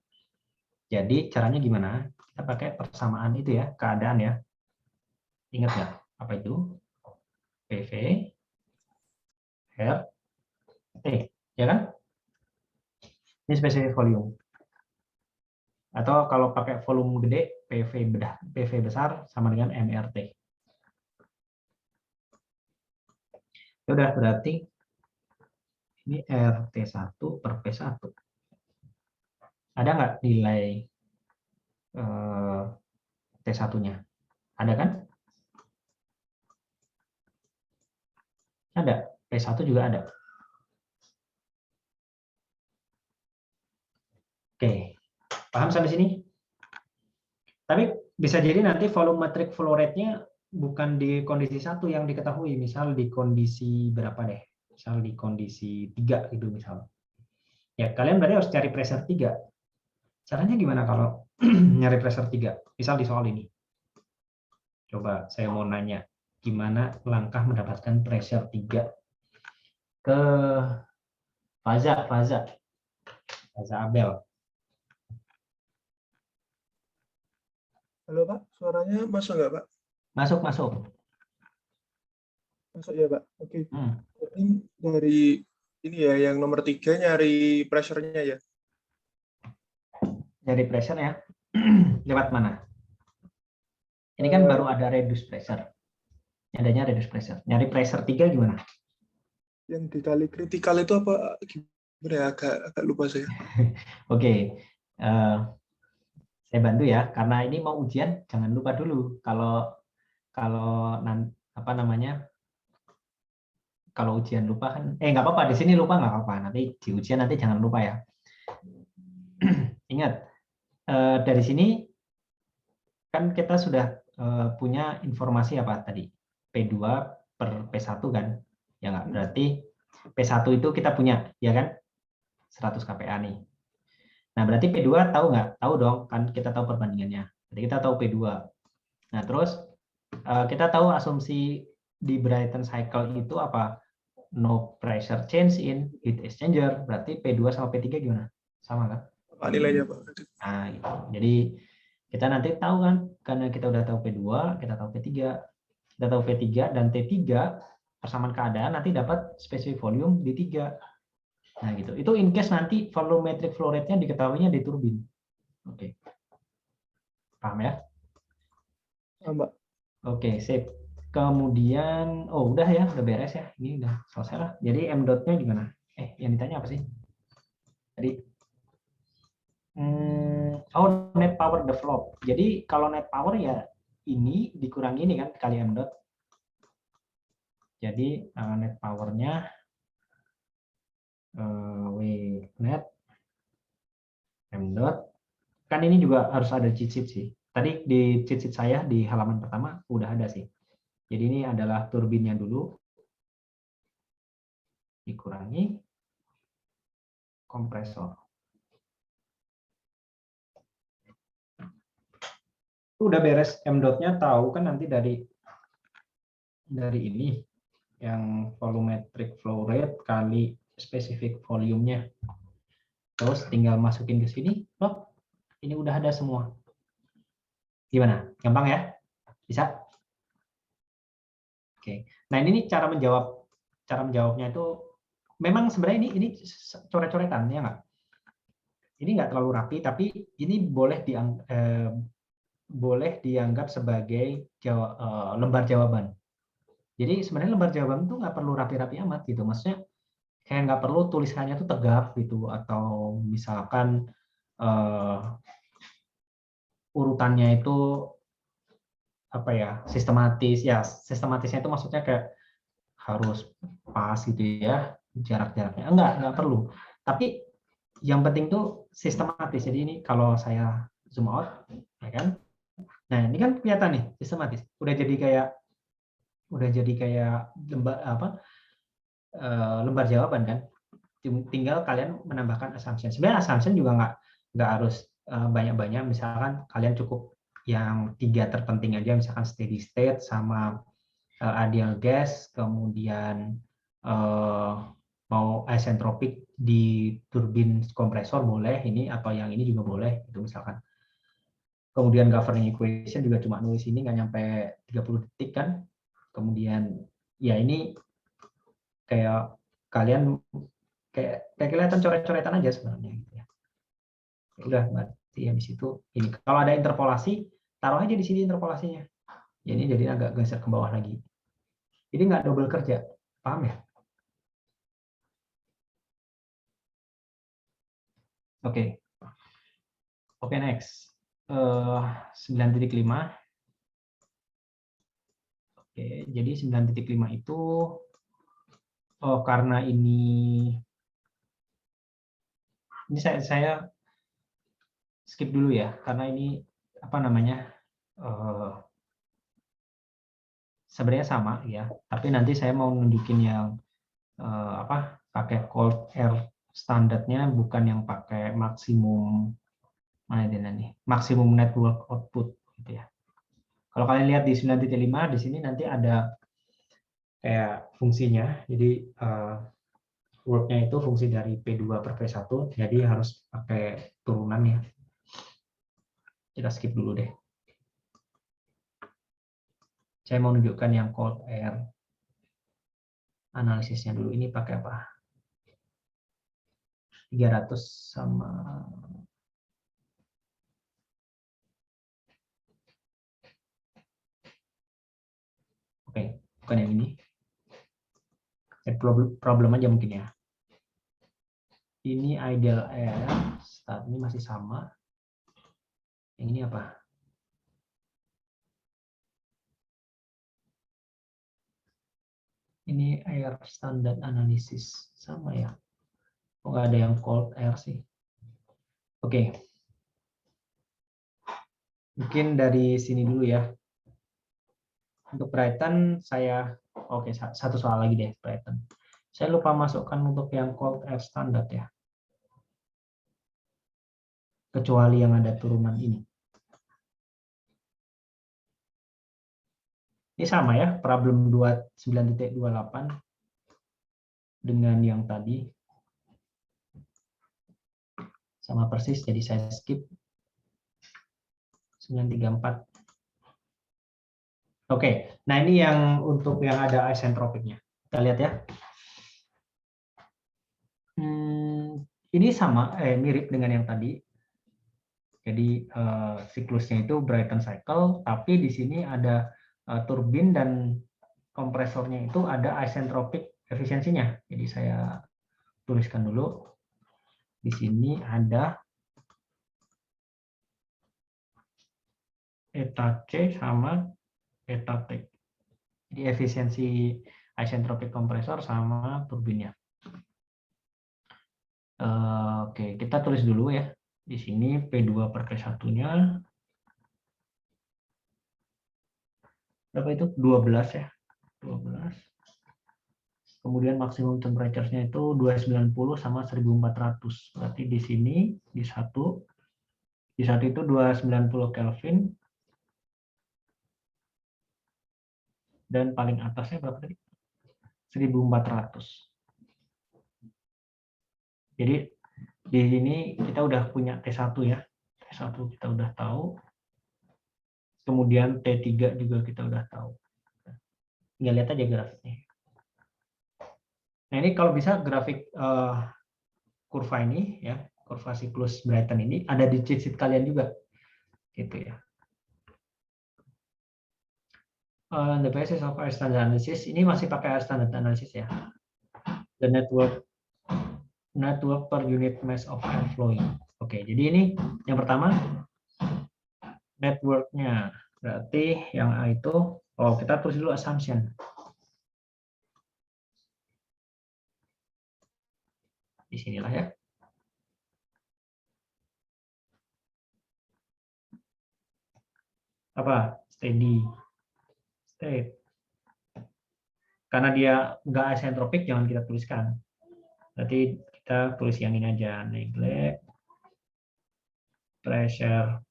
Jadi, caranya gimana? Kita pakai persamaan itu ya, keadaan ya. Ingat nggak? Apa itu? PV, R, T. Ya kan? Ini specific volume. Atau kalau pakai volume gede, PV besar sama dengan MRT. Ya udah, berarti ini RT1 per P1. Ada nggak nilai T1-nya? Ada kan? Ada. P1 juga ada. Oke. Paham sampai sini? Tapi bisa jadi nanti volumetric flow rate-nya bukan di kondisi 1 yang diketahui, misal di kondisi berapa deh? Misal di kondisi 3 gitu misal. Ya, kalian berarti harus cari pressure 3. Caranya gimana kalau nyari pressure 3? Misal di soal ini. Coba saya mau nanya, gimana langkah mendapatkan pressure 3 ke Faza Abel. Halo Pak, suaranya masuk nggak Pak? Masuk. Masuk ya Pak. Oke. Ini dari ini ya, yang nomor 3 nyari pressure-nya ya. Nyari pressure ya. Lewat mana? Ini kan baru ada reduce pressure. Adanya reduce pressure. Nyari pressure 3 gimana? Yang dikali kritikal itu apa? Gimana ya? Agak lupa saya. Oke. Saya bantu ya, karena ini mau ujian, jangan lupa dulu kalau apa namanya, kalau ujian lupa kan, nggak apa-apa, di sini lupa nggak apa-apa, nanti di ujian nanti jangan lupa ya. Ingat, dari sini kan kita sudah punya informasi apa tadi, P2 per P1 kan, ya nggak, berarti P1 itu kita punya, ya kan, 100 kPa nih. Nah, berarti P2 tahu nggak? Tahu dong, kan kita tahu perbandingannya. Jadi kita tahu P2. Nah, terus kita tahu asumsi di Brayton cycle itu apa? No pressure change in heat exchanger. Berarti P2 sama P3 gimana? Sama kan? Apa nilainya Pak? Nah, gitu. Jadi kita nanti tahu kan, karena kita udah tahu P2, kita tahu P3. Kita tahu P3 dan T3, persamaan keadaan nanti dapat specific volume di 3. Nah, gitu. Itu in case nanti volumetric flow rate-nya diketahuinya di turbin. Oke. Paham ya? Mbak. Oke, sip. Kemudian, udah ya, udah beres ya. Ini udah selesai lah. Jadi M dot-nya gimana? Yang ditanya apa sih? Tadi. Net power develop. Jadi kalau net power ya ini dikurangi ini kan kali M dot. Jadi net powernya W net M dot, kan ini juga harus ada cheat sheet sih. Tadi di cheat sheet saya di halaman pertama udah ada sih. Jadi ini adalah turbinnya dulu, dikurangi kompresor. Udah beres M dot-nya, tahu kan nanti dari ini yang volumetric flow rate kali spesifik volumenya. Terus tinggal masukin ke sini, loh, ini udah ada semua. Gimana? Gampang ya? Bisa? Oke. Nah, ini cara menjawabnya itu memang sebenarnya ini coret-coretan ya nggak? Ini nggak terlalu rapi, tapi ini boleh dianggap sebagai lembar jawaban. Jadi sebenarnya lembar jawaban itu nggak perlu rapi-rapi amat gitu. Maksudnya kayak nggak perlu tulisannya itu tegap gitu, atau misalkan urutannya itu apa ya, sistematis. Ya, sistematisnya itu maksudnya kayak harus pas gitu ya, jarak-jaraknya. Enggak perlu. Tapi yang penting tuh sistematis. Jadi ini kalau saya zoom out, ya kan? Nah, ini kan kelihatan nih sistematis. Udah jadi kayak lembar jawaban kan. Tinggal kalian menambahkan assumption. Sebenarnya assumption juga nggak harus banyak-banyak. Misalkan kalian cukup yang 3 terpenting aja, misalkan steady state sama ideal gas, kemudian mau isentropik di turbin kompresor boleh ini, atau yang ini juga boleh itu misalkan. Kemudian governing equation juga cuma nulis ini nggak nyampe 30 detik kan. Kemudian ya ini kayak kalian kayak kelihatan coret-coretan aja sebenarnya gitu ya. Udah berarti habis itu ini kalau ada interpolasi taruh aja di sini interpolasinya. Ya, ini jadi agak geser ke bawah lagi. Jadi nggak double kerja, paham ya? Oke. Oke, next. 9.5. Oke, jadi 9.5 itu karena ini saya skip dulu ya, karena ini apa namanya? Sebenarnya sama ya, tapi nanti saya mau nunjukin yang pakai cold air standarnya, bukan yang pakai maksimum maksimum network output gitu ya. Kalau kalian lihat di 9.5 di sini nanti ada kayak fungsinya. Jadi work-nya itu fungsi dari P2 per P1, jadi harus pakai turunan ya. Kita skip dulu deh. Saya mau nunjukkan yang cold air analisisnya dulu. Ini pakai apa? 300 sama oke, bukan yang ini. Problem aja mungkin ya. Ini ideal air, start ini masih sama. Yang ini apa? Ini air standard analysis, sama ya. Oh, nggak ada yang cold air sih. Oke. Mungkin dari sini dulu ya. Untuk Brighton saya, oke, satu soal lagi deh Brighton. Saya lupa masukkan untuk yang cold air standard ya. Kecuali yang ada turunan ini. Ini sama ya, problem 9.28 dengan yang tadi. Sama persis, jadi saya skip. 934. Oke, nah ini yang untuk yang ada isentropiknya. Kita lihat ya. Ini sama, mirip dengan yang tadi. Jadi siklusnya itu Brayton cycle, tapi di sini ada turbin dan kompresornya itu ada isentropik efisiensinya. Jadi saya tuliskan dulu. Di sini ada eta C sama eta T. Jadi efisiensi isentropic kompresor sama turbinnya. Oke, kita tulis dulu ya. Di sini P2 per T1-nya berapa itu? 12 ya. 12. Kemudian maksimum temperature-nya itu 290 sama 1400. Berarti di sini di satu itu 290 Kelvin. Dan paling atasnya berapa tadi? 1400. Jadi di sini kita udah punya T1 ya. T1 kita udah tahu. Kemudian T3 juga kita udah tahu. Tinggal lihat aja grafiknya. Nah, ini kalau bisa grafik kurva ini ya, kurva siklus Brayton ini ada di cheat sheet kalian juga. Gitu ya. The basis of our standard analysis ini masih pakai standard analysis ya. The network per unit mass of air flowing. Oke, jadi ini yang pertama networknya. Berarti yang A itu, kita tulis dulu assumption. Di sinilah ya. Apa? Steady state. Karena dia nggak isentropik, jangan kita tuliskan. Berarti kita tulis yang ini aja, neglect pressure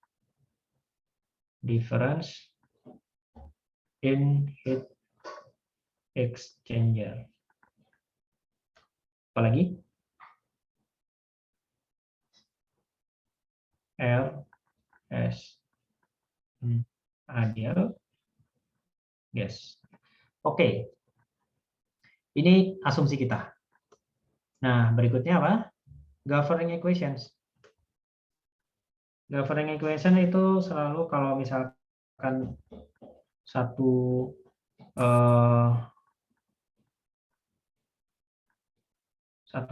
difference in heat exchanger. Apalagi? RS ideal gas. Oke. Ini asumsi kita. Nah, berikutnya apa? Governing equations. Governing equation itu selalu kalau misalkan satu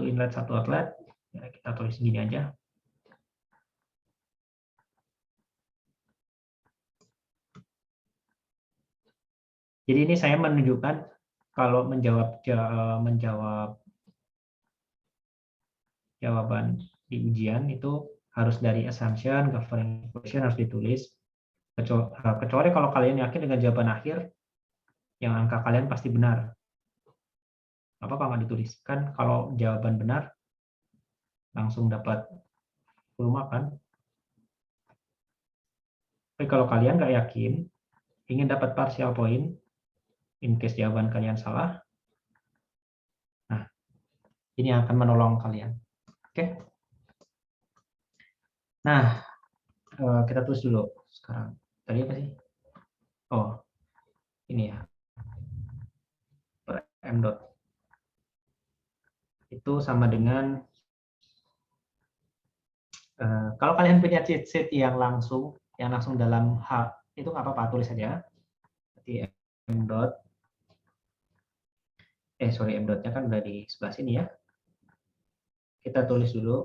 inlet, satu outlet, ya kita tulis gini aja. Jadi ini saya menunjukkan kalau menjawab jawaban di ujian itu harus dari assumption, governing equation harus ditulis. Kecuali kalau kalian yakin dengan jawaban akhir, yang angka kalian pasti benar. Apa nggak ditulis? Kan kalau jawaban benar, langsung dapat full mark kan? Tapi kalau kalian nggak yakin, ingin dapat partial point, in case jawaban kalian salah, nah ini akan menolong kalian. Oke. Nah, kita tulis dulu sekarang. Tadi apa sih? Oh, ini ya. Per M dot. Itu sama dengan, kalau kalian punya cheat sheet yang langsung dalam H, itu nggak apa-apa, tulis saja. Berarti M dot. M dotnya kan udah di sebelah sini ya. Kita tulis dulu.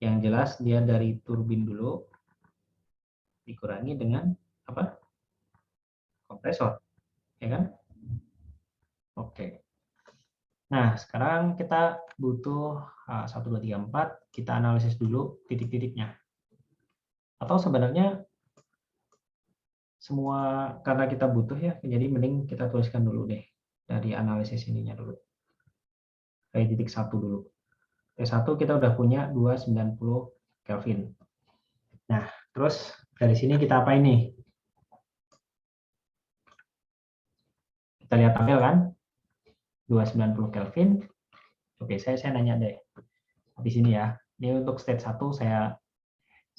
Yang jelas dia dari turbin dulu. Dikurangi dengan apa? Kompresor. Ya kan? Oke. Nah, sekarang kita butuh 1, 2, 3, 4. Kita analisis dulu titik-titiknya. Atau sebenarnya semua, karena kita butuh ya, jadi mending kita tuliskan dulu deh. Dari analisis ininya dulu. Kayak titik 1 dulu. T1 kita udah punya 290 Kelvin. Nah, terus dari sini kita apa ini? Kita lihat tabel kan? 290 Kelvin. Oke, saya nanya deh. Di sini ya. Ini untuk state 1 saya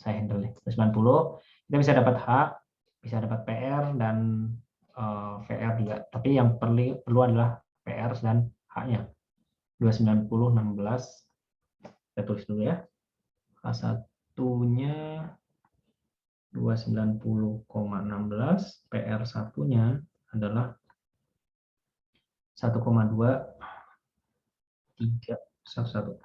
handle deh. 290. Kita bisa dapat H, bisa dapat PR dan VR juga. Tapi yang perlu adalah PR dan H-nya. 290 16. Kita tulis dulu ya. H1-nya 290,16, PR1-nya adalah 1,2311.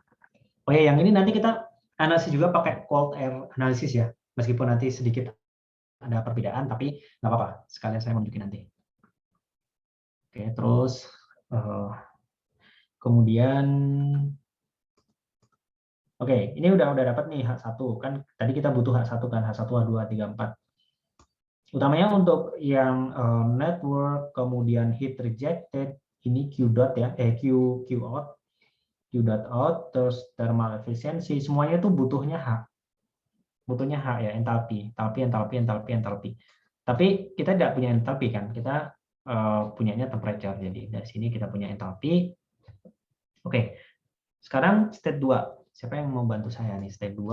Oh ya, yang ini nanti kita analisis juga pakai cold air analysis ya. Meskipun nanti sedikit ada perbedaan, tapi nggak apa-apa. Sekalian saya mau tunjukin nanti. Oke, terus Kemudian, oke, ini udah dapat nih H1 kan. Tadi kita butuh H1 kan, H1, H2, 3, 4. Utamanya untuk yang network, kemudian hit rejected, ini Q dot ya, Q out, Q dot out, terus thermal efficiency, semuanya itu butuhnya H ya, entalpi. Tapi kita tidak punya entalpi kan, kita punyanya temperature. Jadi dari sini kita punya entalpi. Oke, sekarang step 2. Siapa yang mau bantu saya nih step 2?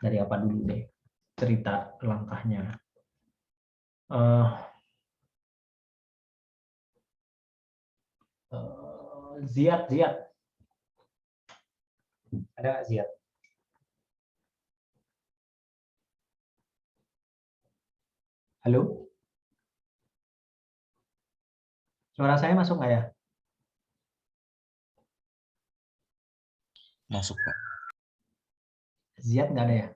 Dari apa dulu deh? Cerita langkahnya. Ziad. Ada nggak Ziad? Halo? Suara saya masuk nggak ya? Masuk, Pak. Ziad nggak ada ya?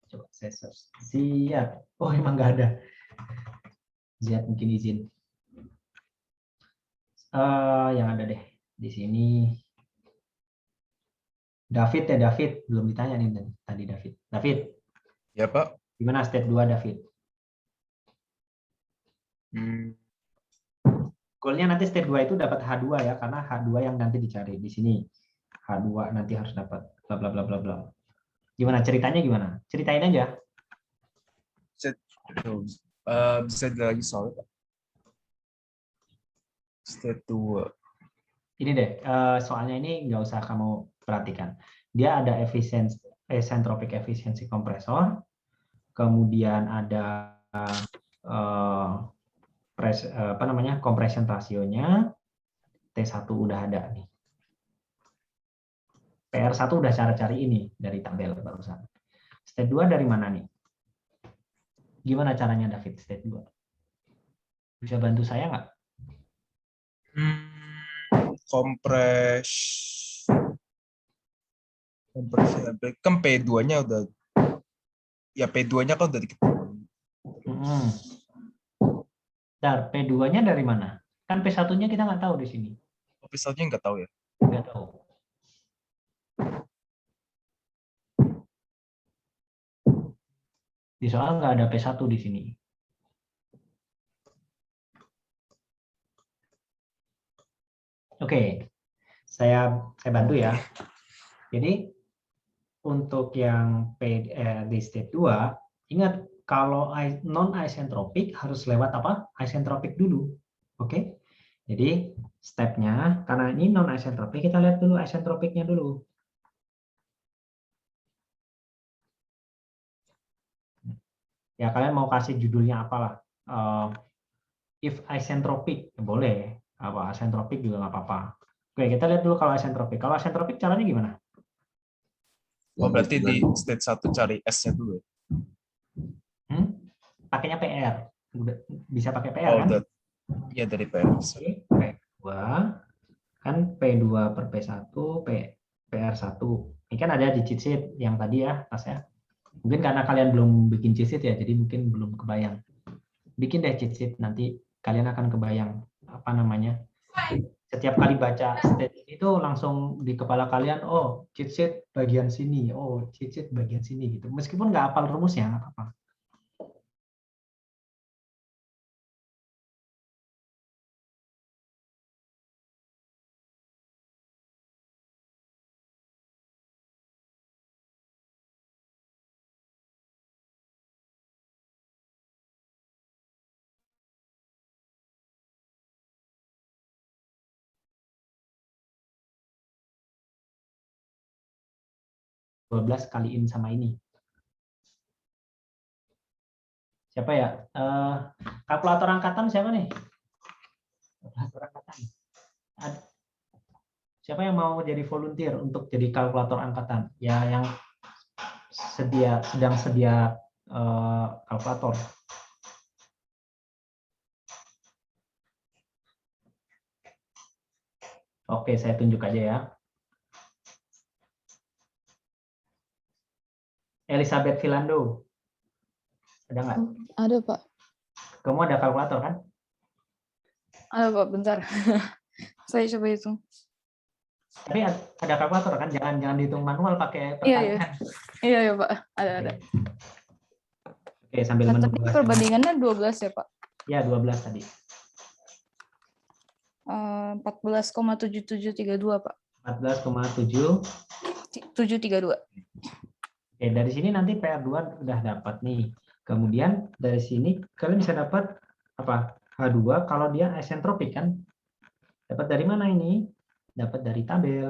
Coba saya search. Ziad. Oh, emang nggak ada. Ziad mungkin izin. Yang ada deh di sini. David ya, David. Belum ditanya nih tadi David. David. Ya, Pak. Gimana step 2 David? Goalnya nanti step 2 itu dapat H2 ya, karena H2 yang nanti dicari di sini. H2 nanti harus dapat bla bla bla bla bla. Gimana ceritanya gimana? Ceritain aja. Bisa lagi soal, Pak. Step 2. Ini deh, soalnya ini nggak usah kamu perhatikan. Dia ada isentropic efficiency kompresor, kemudian ada compression rasionya, T1 udah ada nih. PR1 udah cari ini dari tabel barusan. Step 2 dari mana nih? Gimana caranya David step 2? Bisa bantu saya nggak? Kompresi kan P2-nya udah, ya P2-nya kan udah diketahui. Bentar, P2-nya dari mana? Kan P1-nya kita nggak tahu di sini. P1-nya nggak tahu ya? Nggak tahu. Di soal nggak ada P1 di sini. Oke, saya bantu ya. Jadi untuk yang di step 2, ingat kalau non-isentropik harus lewat apa? Isentropik dulu. Oke. Jadi stepnya, karena ini non-isentropik, kita lihat dulu isentropiknya dulu. Ya kalian mau kasih judulnya apalah. If isentropik, boleh. Apa isentropik juga nggak apa-apa. Oke, kita lihat dulu kalau isentropik. Kalau isentropik caranya gimana? Oh, berarti di stage 1 cari S-nya dulu. Pakainya PR. Bisa pakai PR kan? Iya, dari PR. P2 kan P2 per P1 PR1. Ini kan ada di cheat sheet yang tadi ya, Tas ya. Mungkin karena kalian belum bikin cheat sheet ya, jadi mungkin belum kebayang. Bikin deh cheat sheet, nanti kalian akan kebayang apa namanya. Setiap kali baca state itu langsung di kepala kalian, oh cheat sheet bagian sini, oh cheat sheet bagian sini gitu. Meskipun nggak hafal rumusnya, nggak apa-apa. Kaliin sama ini. Siapa ya? Kalkulator angkatan siapa nih? Kalkulator angkatan. Siapa yang mau jadi volunteer untuk jadi kalkulator angkatan? Ya, yang sedang sedia kalkulator. Oke, saya tunjuk aja ya. Elizabeth Philando. Ada nggak? Ada, Pak. Kamu ada kalkulator kan? Pak, bentar. Saya coba hitung. Tapi ada kalkulator kan, jangan dihitung manual pakai Iya, perkalian. iya Pak, ada. Oke, sambil Nah, menunggu tadi hasilnya. perbandingannya 12 ya Pak? Ya, 12 tadi. 14,7732 Pak. 14,7. 732. Oke, dari sini nanti PR2 udah dapat nih. Kemudian dari sini kalian bisa dapat apa? H2 kalau dia isentropik kan? Dapat dari mana ini? Dapat dari tabel,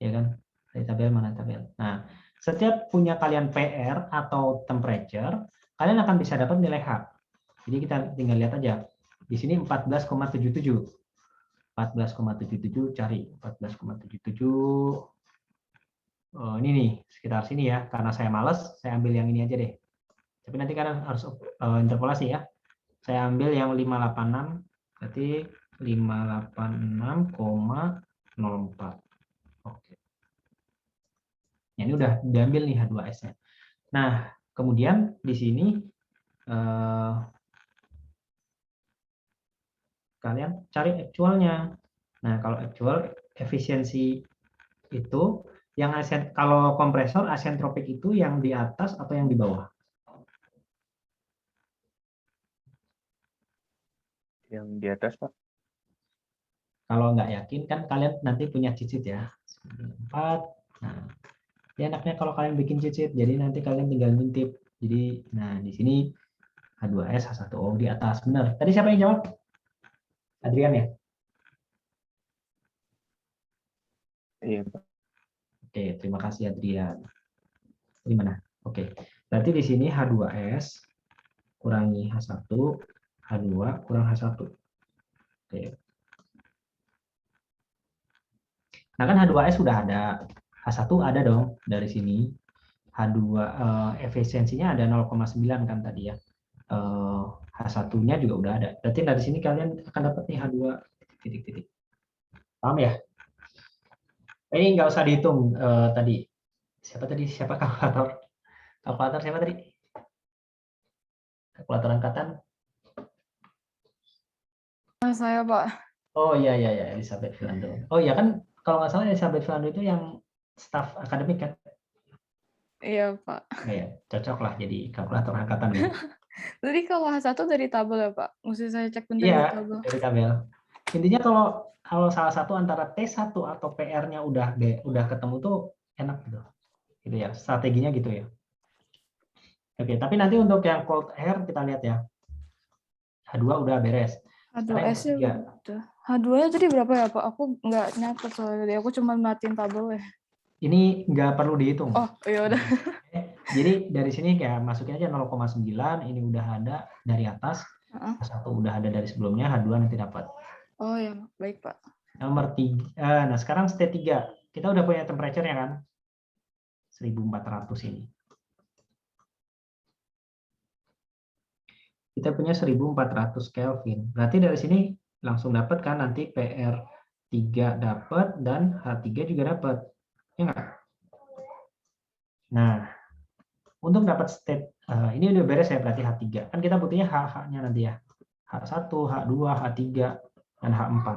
ya kan? Dari tabel mana tabel? Nah, setiap punya kalian PR atau temperature, kalian akan bisa dapat nilai H. Jadi kita tinggal lihat aja. Di sini 14,77. 14,77 cari 14,77. Oh, ini nih sekitar sini ya. Karena saya males, saya ambil yang ini aja deh. Tapi nanti kalian harus interpolasi ya. Saya ambil yang 586, berarti 586,04. Oke. Ya, ini udah diambil nih H2S-nya. Nah, kemudian di sini kalian cari actualnya. Nah, kalau actual efisiensi itu yang kalau kompresor asentropik itu yang di atas atau yang di bawah? Yang di atas, Pak. Kalau nggak yakin kan kalian nanti punya cheat sheet ya. 4. Nah, ya enaknya kalau kalian bikin cheat sheet, jadi nanti kalian tinggal ngintip. Jadi, nah di sini H2S, H1O di atas. Benar. Tadi siapa yang jawab? Adrian ya? Iya, Pak. Oke, terima kasih Adrian. Di mana? Oke. Berarti di sini H2S kurangi H1, H2 kurang H1. Oke. Nah kan H2S sudah ada, H1 ada dong dari sini. H2 efisiensinya ada 0,9 kan tadi ya. H1-nya juga udah ada. Berarti dari sini kalian akan dapat nih H2 titik-titik. Paham ya? Ini nggak usah dihitung tadi. Siapa tadi? Siapa kalkulator? Kalkulator siapa tadi? Kalkulator angkatan? Saya Pak. Oh iya Elizabeth Philando. Oh iya kan kalau nggak salah Elizabeth Philando itu yang staf akademik kan? Iya Pak. Iya, cocok lah jadi kalkulator angkatan. Ya. Jadi kalau H1 dari tabel ya Pak? Mesti saya cek bentar Iya, di tabel. dari tabel. Intinya kalau salah satu antara T1 atau PR-nya udah ketemu tuh enak gitu. Gitu ya, strateginya gitu ya. Oke, tapi nanti untuk yang cold air kita lihat ya. H2 udah beres. H2S ya udah. H2-nya tadi berapa ya Pak? Aku nggak nyatet soalnya tadi. Aku cuma matiin tabel ya. Ini nggak perlu dihitung. Oh, iya udah. Jadi dari sini kayak masukin aja 0,9, ini udah ada dari atas. H1 udah ada dari sebelumnya, H2 nanti dapat. Oh ya, baik Pak. Nomor 3. Nah, sekarang state 3. Kita udah punya temperature-nya kan? 1400 ini. Kita punya 1400 Kelvin. Berarti dari sini langsung dapat kan nanti PR3 dapat dan H3 juga dapat. Ya enggak? Nah, untuk dapat state ini udah beres ya berarti H3. Kan kita butuhnya H-nya nanti ya. H1, H2, H3 dan H4.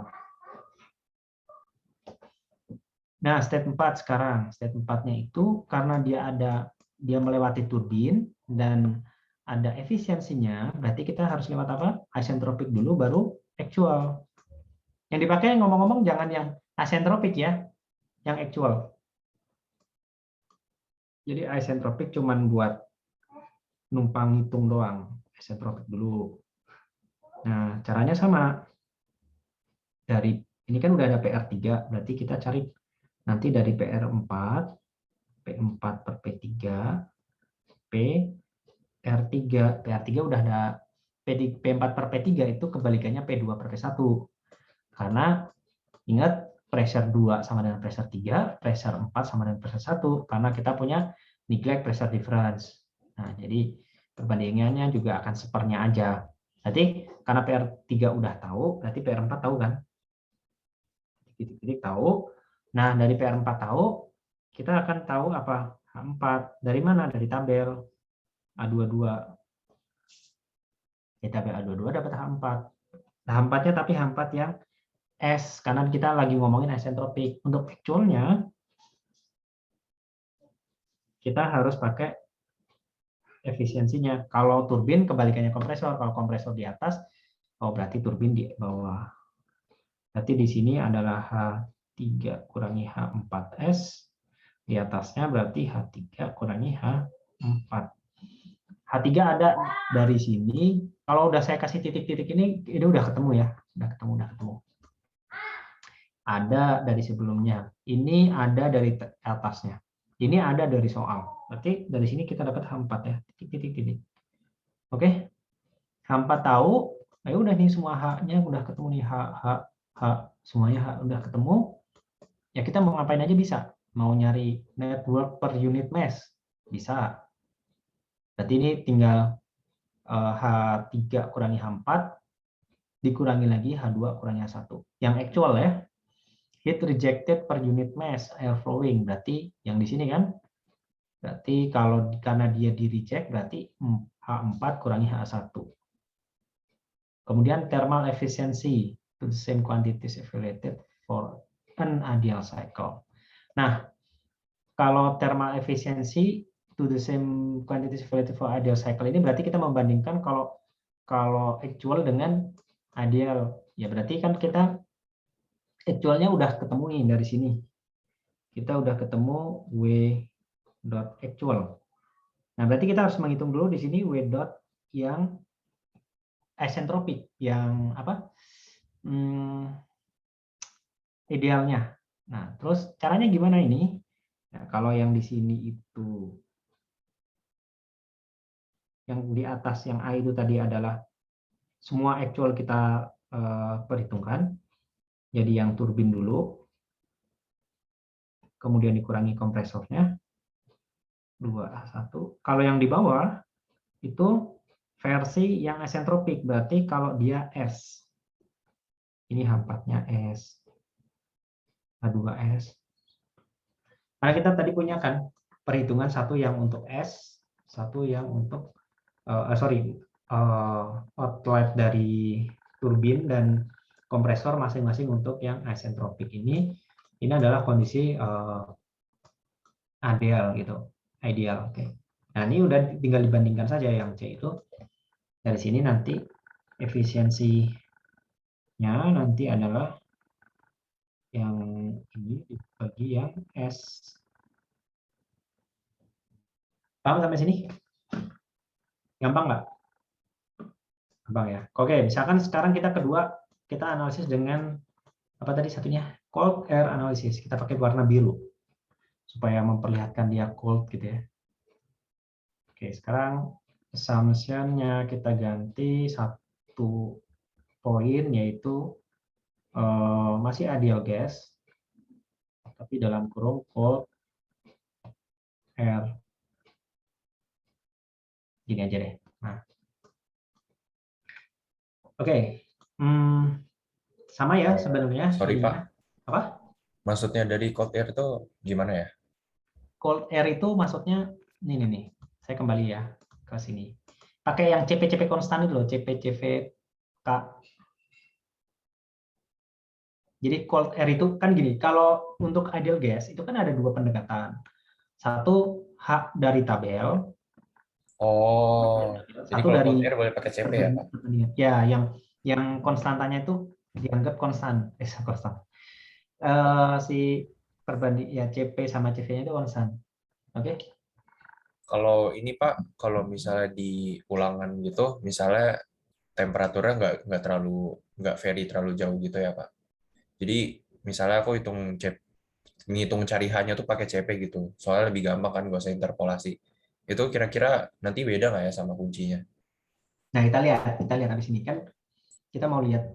Nah, state 4 sekarang. State 4-nya itu karena dia melewati turbin dan ada efisiensinya, berarti kita harus lewat apa? Isentropik dulu baru actual. Yang dipakai ngomong-ngomong jangan yang isentropik ya, yang actual. Jadi isentropik cuman buat numpang hitung doang, isentropik dulu. Nah, caranya sama. Dari ini kan udah ada PR3, berarti kita cari nanti dari PR4, P4 per P3, PR3 udah ada P4 per P3 itu kebalikannya P2 per P1. Karena ingat pressure 2 sama dengan pressure 3, pressure 4 sama dengan pressure 1 karena kita punya neglect pressure difference. Nah, jadi perbandingannya juga akan sepernya aja. Berarti karena PR3 udah tahu, berarti PR4 tahu kan? Titik-titik tahu. Nah, dari PR4 tahu, kita akan tahu apa? H4. Dari mana? Dari tabel A22. Di tabel A22 dapat H4. H4-nya tapi H4 yang S, karena kita lagi ngomongin isentropik. Untuk actualnya, kita harus pakai efisiensinya. Kalau turbin kebalikannya kompresor. Kalau kompresor di atas, oh berarti turbin di bawah. Berarti di sini adalah H3 kurangi H4S. Di atasnya berarti H3 kurangi H4. H3 ada dari sini. Kalau udah saya kasih titik-titik ini udah ketemu ya. Udah ketemu. Ada dari sebelumnya. Ini ada dari atasnya. Ini ada dari soal. Berarti dari sini kita dapat H4 ya. Titik. Oke. H4 tahu. Ya udah nih semua H-nya udah ketemu nih. H. Semuanya H udah ketemu. Ya kita mau ngapain aja bisa. Mau nyari network per unit mass. Bisa. Berarti ini tinggal H3 kurangi H4. Dikurangi lagi H2 kurangi H1. Yang actual ya. Heat rejected per unit mass air flowing, berarti yang di sini kan, berarti karena dia di reject berarti H4 kurangi H1. Kemudian thermal efficiency to the same quantities evaluated for an ideal cycle. Nah, kalau thermal efficiency to the same quantities evaluated for ideal cycle ini berarti kita membandingkan kalau actual dengan ideal, ya berarti kan kita actualnya udah ketemu nih dari sini. Kita udah ketemu W dot actual. Nah, berarti kita harus menghitung dulu di sini W dot yang isentropik, yang apa? Idealnya. Nah, terus caranya gimana ini? Nah, kalau yang di sini itu yang di atas yang A itu tadi adalah semua actual kita perhitungkan. Jadi yang turbin dulu, kemudian dikurangi kompresornya, 2H1. Kalau yang di bawah, itu versi yang isentropik, berarti kalau dia S. Ini H4-nya S, H2S. Nah, kita tadi punya kan, perhitungan satu yang untuk S, satu yang untuk, outlet dari turbin dan kompresor masing-masing untuk yang isentropik ini adalah kondisi ideal gitu, ideal. Oke. Nah ini udah tinggal dibandingkan saja yang C itu dari sini nanti efisiensinya nanti adalah yang ini dibagi yang S. Paham sampai sini? Gampang nggak? Gampang ya. Oke, misalkan sekarang kita analisis dengan apa tadi satunya? Cold air analysis. Kita pakai warna biru supaya memperlihatkan dia cold gitu ya. Oke, sekarang assumption-nya kita ganti satu poin yaitu masih ideal gas tapi dalam kurung cold air. Gini aja deh. Nah. Oke. Sama ya sebenarnya. Sorry Pak. Apa? Maksudnya dari cold air itu gimana ya? Cold air itu maksudnya ini nih. Saya kembali ya ke sini. Pakai yang CP konstan itu loh, CP/CV/K. Jadi cold air itu kan gini, kalau untuk ideal gas itu kan ada dua pendekatan. Satu H dari tabel. Oh, jadi satu kalau dari cold air boleh pakai CP ya Pak? Ya, yang konstantanya itu dianggap konstan. Konstan. Si perbanding ya CP sama CV-nya itu konstan. Oke. Kalau ini Pak, kalau misalnya di ulangan gitu, misalnya temperaturnya nggak vary terlalu jauh gitu ya Pak. Jadi misalnya aku ngitung cari H-nya tuh pakai CP gitu. Soalnya lebih gampang kan, nggak usah interpolasi. Itu kira-kira nanti beda nggak ya sama kuncinya? Nah, kita lihat habis ini kan kita mau lihat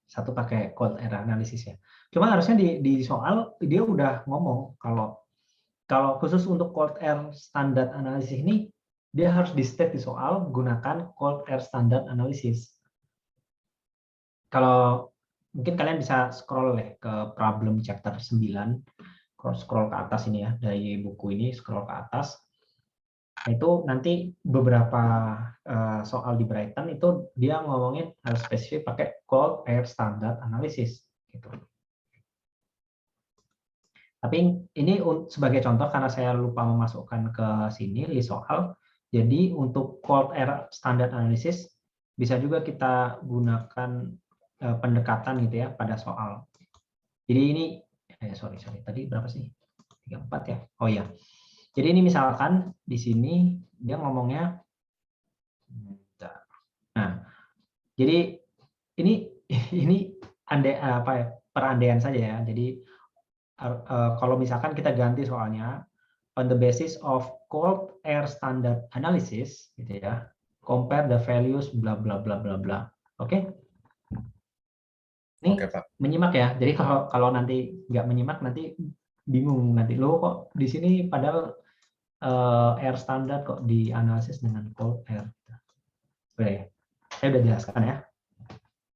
satu pakai cold air analysis ya. Cuma harusnya di soal dia udah ngomong kalau khusus untuk cold air standard analysis ini dia harus di state di soal gunakan cold air standard analysis. Kalau mungkin kalian bisa scroll ke problem chapter 9, scroll ke atas ini ya, dari buku ini scroll ke atas. Nah, itu nanti beberapa soal di Brighton itu dia ngomongin harus spesifik pakai cold air standard analysis gitu. Tapi ini sebagai contoh karena saya lupa memasukkan ke sini list soal. Jadi untuk cold air standard analysis bisa juga kita gunakan pendekatan gitu ya pada soal. Jadi ini sorry tadi berapa sih? 34 ya. Oh ya. Jadi ini misalkan di sini dia ngomongnya, nah, jadi ini perandaian saja ya. Jadi kalau misalkan kita ganti soalnya on the basis of cold air standard analysis, gitu ya, compare the values bla bla bla bla bla. Oke? Ini menyimak ya. Jadi kalau nanti nggak menyimak nanti bingung nanti lo kok di sini padahal air standar kok dianalisis dengan cold air. Oke, saya udah jelaskan ya.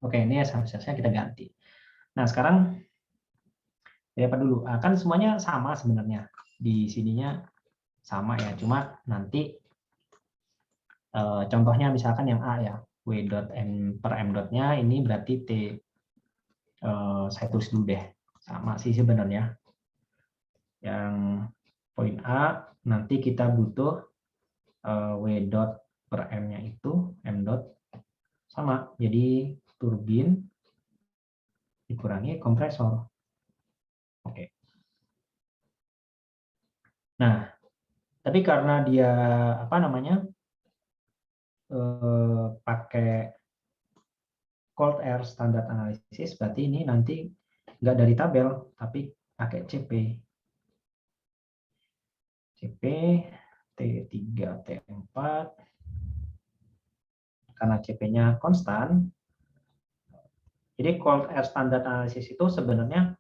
Oke, ini seharusnya kita ganti. Nah, sekarang apa dulu? Kan semuanya sama sebenarnya. Di sininya sama ya, cuma nanti contohnya misalkan yang A ya, W.M per M dotnya ini berarti T. Saya tulis dulu deh, sama sih sebenarnya. Yang poin A nanti kita butuh W dot per M-nya itu M dot sama, jadi turbin dikurangi kompresor. Oke. Nah, tapi karena dia pakai cold air standard analysis, berarti ini nanti nggak dari tabel, tapi pakai CP. CP T3, T4, karena CP-nya konstan. Jadi cold air standard analysis itu sebenarnya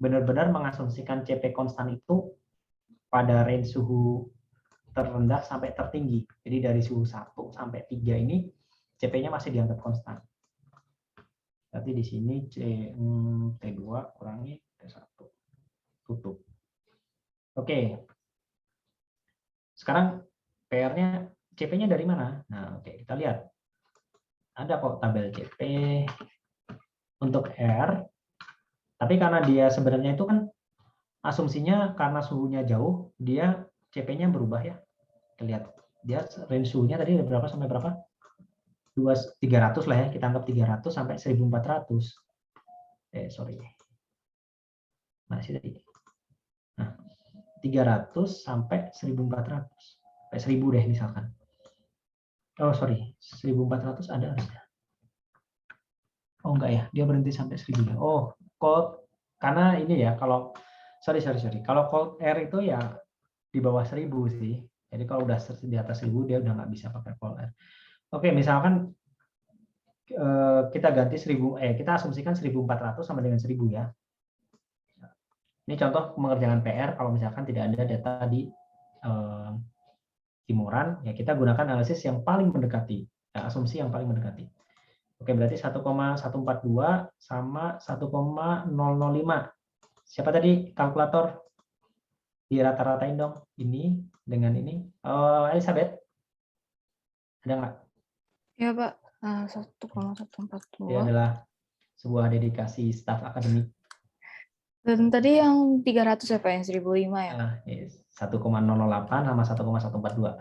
benar-benar mengasumsikan CP konstan itu pada range suhu terendah sampai tertinggi. Jadi dari suhu 1 sampai 3 ini CP-nya masih dianggap konstan. Berarti di sini T2 kurangi T1. Tutup. Oke. Sekarang PR-nya CP-nya dari mana? Nah, oke, kita lihat. Ada kok tabel CP untuk R. Tapi karena dia sebenarnya itu kan asumsinya karena suhunya jauh, dia CP-nya berubah ya. Kita lihat. Dia range suhunya tadi berapa sampai berapa? 300 lah ya, kita anggap 300 sampai 1400. Sorry. Masih tadi. Nah, 300 sampai 1400. Sampai 1000 deh misalkan. Oh, sorry. 1400 ada harusnya. Oh, enggak ya. Dia berhenti sampai 1000 ya. Oh, cold karena ini ya kalau sorry. Kalau cold air itu ya di bawah 1000 sih. Jadi kalau udah di atas 1000 dia udah nggak bisa pakai cold air. Oke, misalkan kita ganti 1000 kita asumsikan 1400 sama dengan 1000 ya. Ini contoh mengerjakan PR kalau misalkan tidak ada data di Timoran, ya kita gunakan analisis yang paling mendekati, asumsi yang paling mendekati. Oke, berarti 1,142 sama 1,005. Siapa tadi kalkulator? Dirata-ratain dong. Ini dengan ini. Elizabeth? Ada nggak? Ya, Pak. 1,142. Ini adalah sebuah dedikasi staf akademik. Dan tadi yang 300 ya, Pak, yang 1005 ya? 1,008 sama 1,142.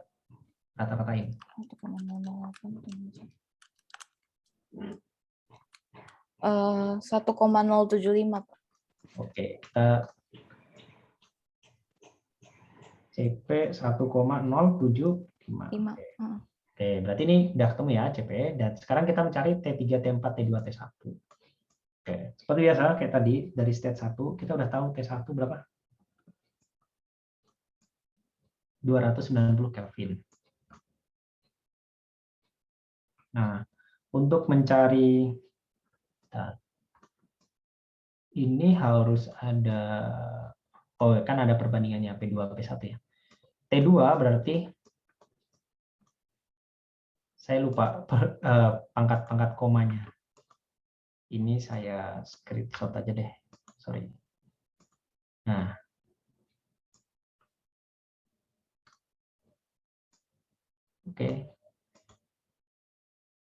Rata-ratain. 1,075, Pak. Oke, kita CP 1,075. Oke, berarti ini udah ketemu ya CP. Dan sekarang kita mencari T3, T4, T2, T1. Oke, seperti biasa kayak tadi dari state 1 kita udah tahu T1 berapa? 290 Kelvin. Nah, untuk mencari ini harus ada kan ada perbandingannya P2 P1 ya. T2 berarti saya lupa pangkat-pangkat komanya. Ini saya screenshot aja deh. Sorry. Nah. Oke.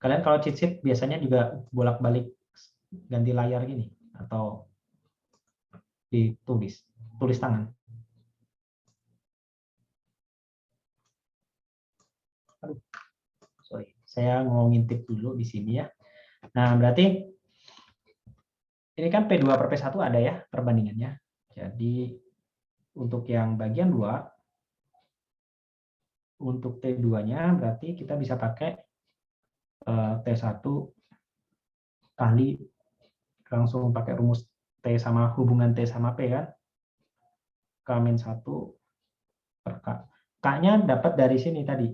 Kalian kalau cheat sheet biasanya juga bolak-balik ganti layar gini atau tulis tangan. Aduh, sorry, saya mau ngintip dulu di sini ya. Nah, berarti ini kan P2 per P1 ada ya perbandingannya. Jadi untuk yang bagian 2, untuk T2-nya berarti kita bisa pakai T1 kali langsung pakai rumus T sama hubungan T sama P kan. K-1 per K. K-nya dapat dari sini tadi.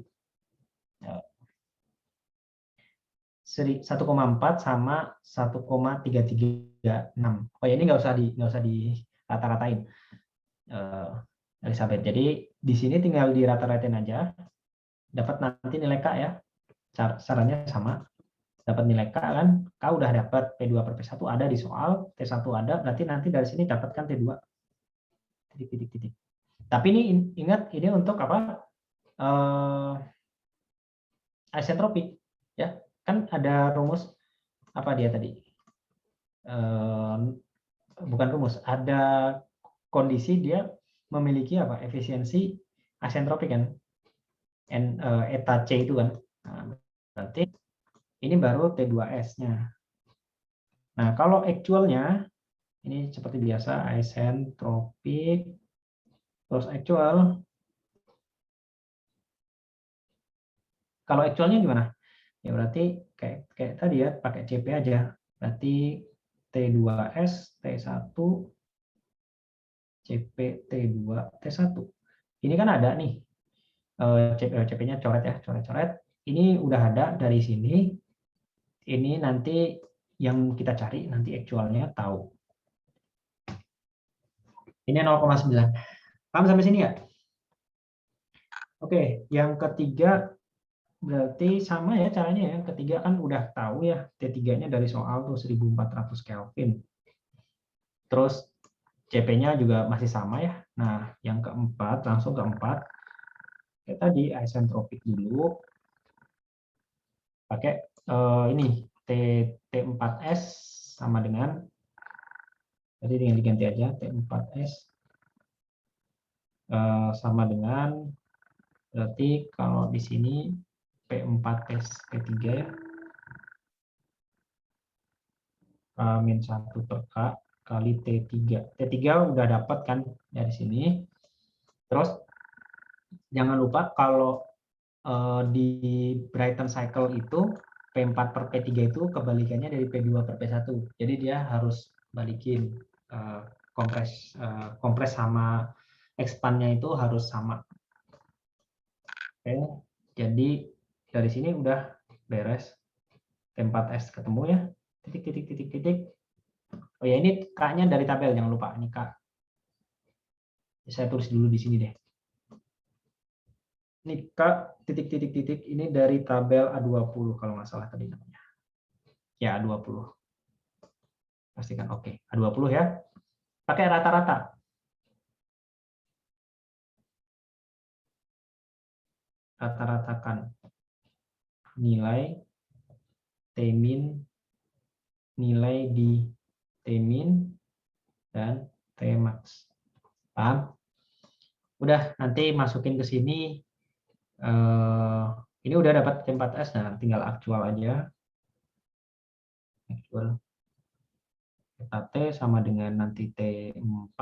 1,4 sama 1,336. Oh ya, ini nggak usah di rata-ratain, Elizabeth. Jadi di sini tinggal di rata-ratain aja. Dapat nanti nilai K ya. Caranya sama. Dapat nilai K kan. K udah dapat, P2 per P1 ada di soal, T1 ada, berarti nanti dari sini dapatkan T2. Titik. Tapi ini ingat, ini untuk apa? Isentropik ya. Kan ada rumus apa dia tadi? Bukan rumus, ada kondisi dia memiliki apa? Efisiensi isentropik kan? Eta C itu kan. Nah, berarti ini baru T2S-nya. Nah, kalau actual-nya ini seperti biasa isentropik terus actual. Kalau actual-nya gimana? Ya berarti kayak tadi ya, pakai CP aja. Berarti T2S, T1, CP, T2, T1. Ini kan ada nih, CP-nya coret ya, coret-coret. Ini udah ada dari sini. Ini nanti yang kita cari, nanti actualnya tahu. Ini 0,9. Paham sampai sini ya? Oke, yang ketiga berarti sama ya caranya ya. Ketiga kan udah tahu ya, T3-nya dari soal tuh 1400 Kelvin. Terus CP-nya juga masih sama ya. Nah, yang keempat, langsung keempat. Kayak tadi isentropik dulu. Pakai ini T4S sama dengan, jadi tinggal diganti aja T4S sama dengan, berarti kalau di sini P4S P3 ya, K-1 per K kali T3. T3 udah dapat kan dari sini. Terus jangan lupa kalau di Brighton cycle itu P4 per P3 itu kebalikannya dari P2 per P1. Jadi dia harus balikin kompres sama expand-nya itu harus sama. Oke, jadi dari sini udah beres. T4S ketemu ya. Titik. Oh ya, ini K-nya dari tabel, jangan lupa. Ini K. Saya tulis dulu di sini deh. Ini K titik ini dari tabel A20 kalau nggak salah tadi namanya. Ya, A20. Pastikan oke. A20 ya. Pakai rata-rata. Rata-ratakan nilai T-min, nilai di T-min, dan T-max. Paham? Udah, nanti masukin ke sini. Ini udah dapat T4S, nah tinggal aktual aja. Aktual T sama dengan nanti T4,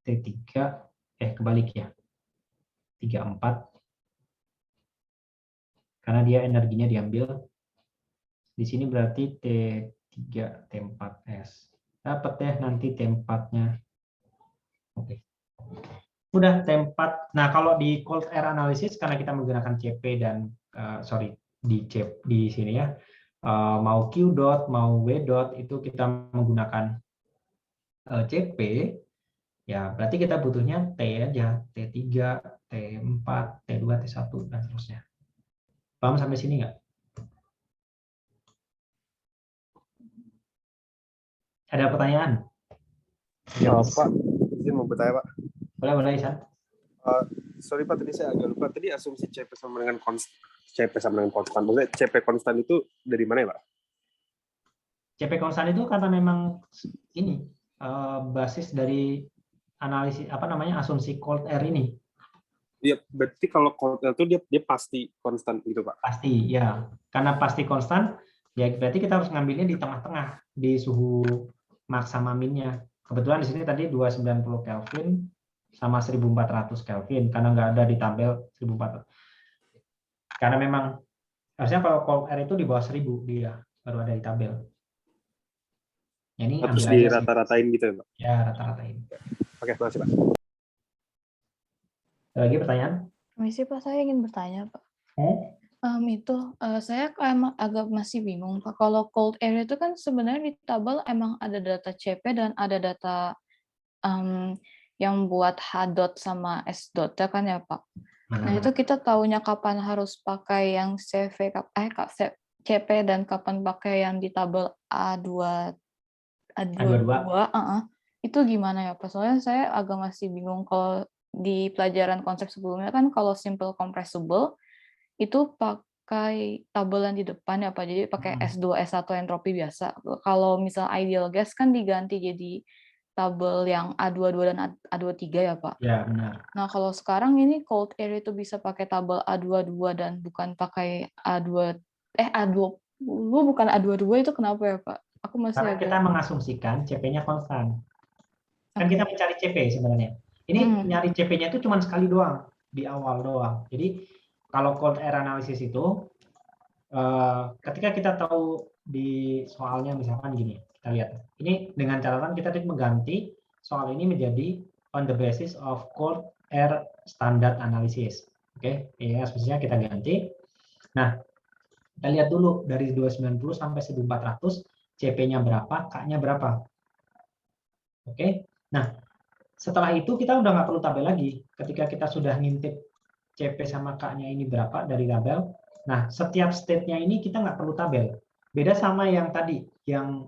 T3, kebalik ya. 34. Karena dia energinya diambil. Di sini berarti T3, T4S. Dapat ya nanti T4-nya. Oke. Udah T4. Nah, kalau di cold air analysis karena kita menggunakan CP dan di sini ya. Mau Q dot, mau W dot itu kita menggunakan CP. Ya, berarti kita butuhnya T aja, T3, T4, T2, T1 dan seterusnya. Paham sampai sini nggak? Ada pertanyaan? Ya, Pak. Izin mau bertanya, Pak. Boleh, Isan. Sorry Pak, tadi saya agak lupa. Tadi asumsi CP sama dengan konstan. Maksudnya CP konstan itu dari mana ya Pak? CP konstan itu karena memang ini basis dari analisis asumsi cold air ini. Iya, berarti kalau cold air itu dia pasti konstan gitu Pak? Pasti ya, karena pasti konstan ya berarti kita harus ngambilnya di tengah-tengah di suhu max sama minnya. Kebetulan di sini tadi 290 Kelvin sama 1400 Kelvin karena nggak ada di tabel 1400. Karena memang harusnya kalau cold air itu di bawah 1000 dia baru ada di tabel. Ya, ini Terus ambil di aja sih. rata-ratain gitu ya Pak? Ya, rata-ratain. Oke, makasih Pak. Ada lagi pertanyaan? Permisi Pak, saya ingin bertanya Pak. Saya emang agak masih bingung Pak. Kalau cold air itu kan sebenarnya di tabel emang ada data CP dan ada data yang buat H dot sama S dot kan ya Pak. Nah itu kita taunya kapan harus pakai yang CP dan kapan pakai yang di tabel A22. Itu gimana ya Pak? Soalnya saya agak masih bingung. Kalau di pelajaran konsep sebelumnya kan kalau simple compressible itu pakai tabelan di depan ya Pak, jadi pakai S2, S1 entropi biasa. Kalau misal ideal gas kan diganti jadi tabel yang A22 dan A23 ya Pak? Ya, benar. Nah kalau sekarang ini cold air itu bisa pakai tabel A22 dan bukan pakai A20 bukan A22 itu kenapa ya Pak? Aku masih Karena kita mengasumsikan CP-nya konstan. Kan kita mencari CP sebenarnya. Ini nyari CP-nya itu cuma sekali doang, di awal doang. Jadi kalau cold air analysis itu, ketika kita tahu di soalnya misalkan gini, kita lihat. Ini dengan catatan kita mengganti soal ini menjadi on the basis of cold air standard analysis. Oke, ya asumsinya kita ganti. Nah, kita lihat dulu dari 290 sampai 1400, CP-nya berapa, K-nya berapa. Oke, nah setelah itu kita udah nggak perlu tabel lagi. Ketika kita sudah ngintip CP sama K-nya ini berapa dari tabel, nah setiap state-nya ini kita nggak perlu tabel. Beda sama yang tadi, yang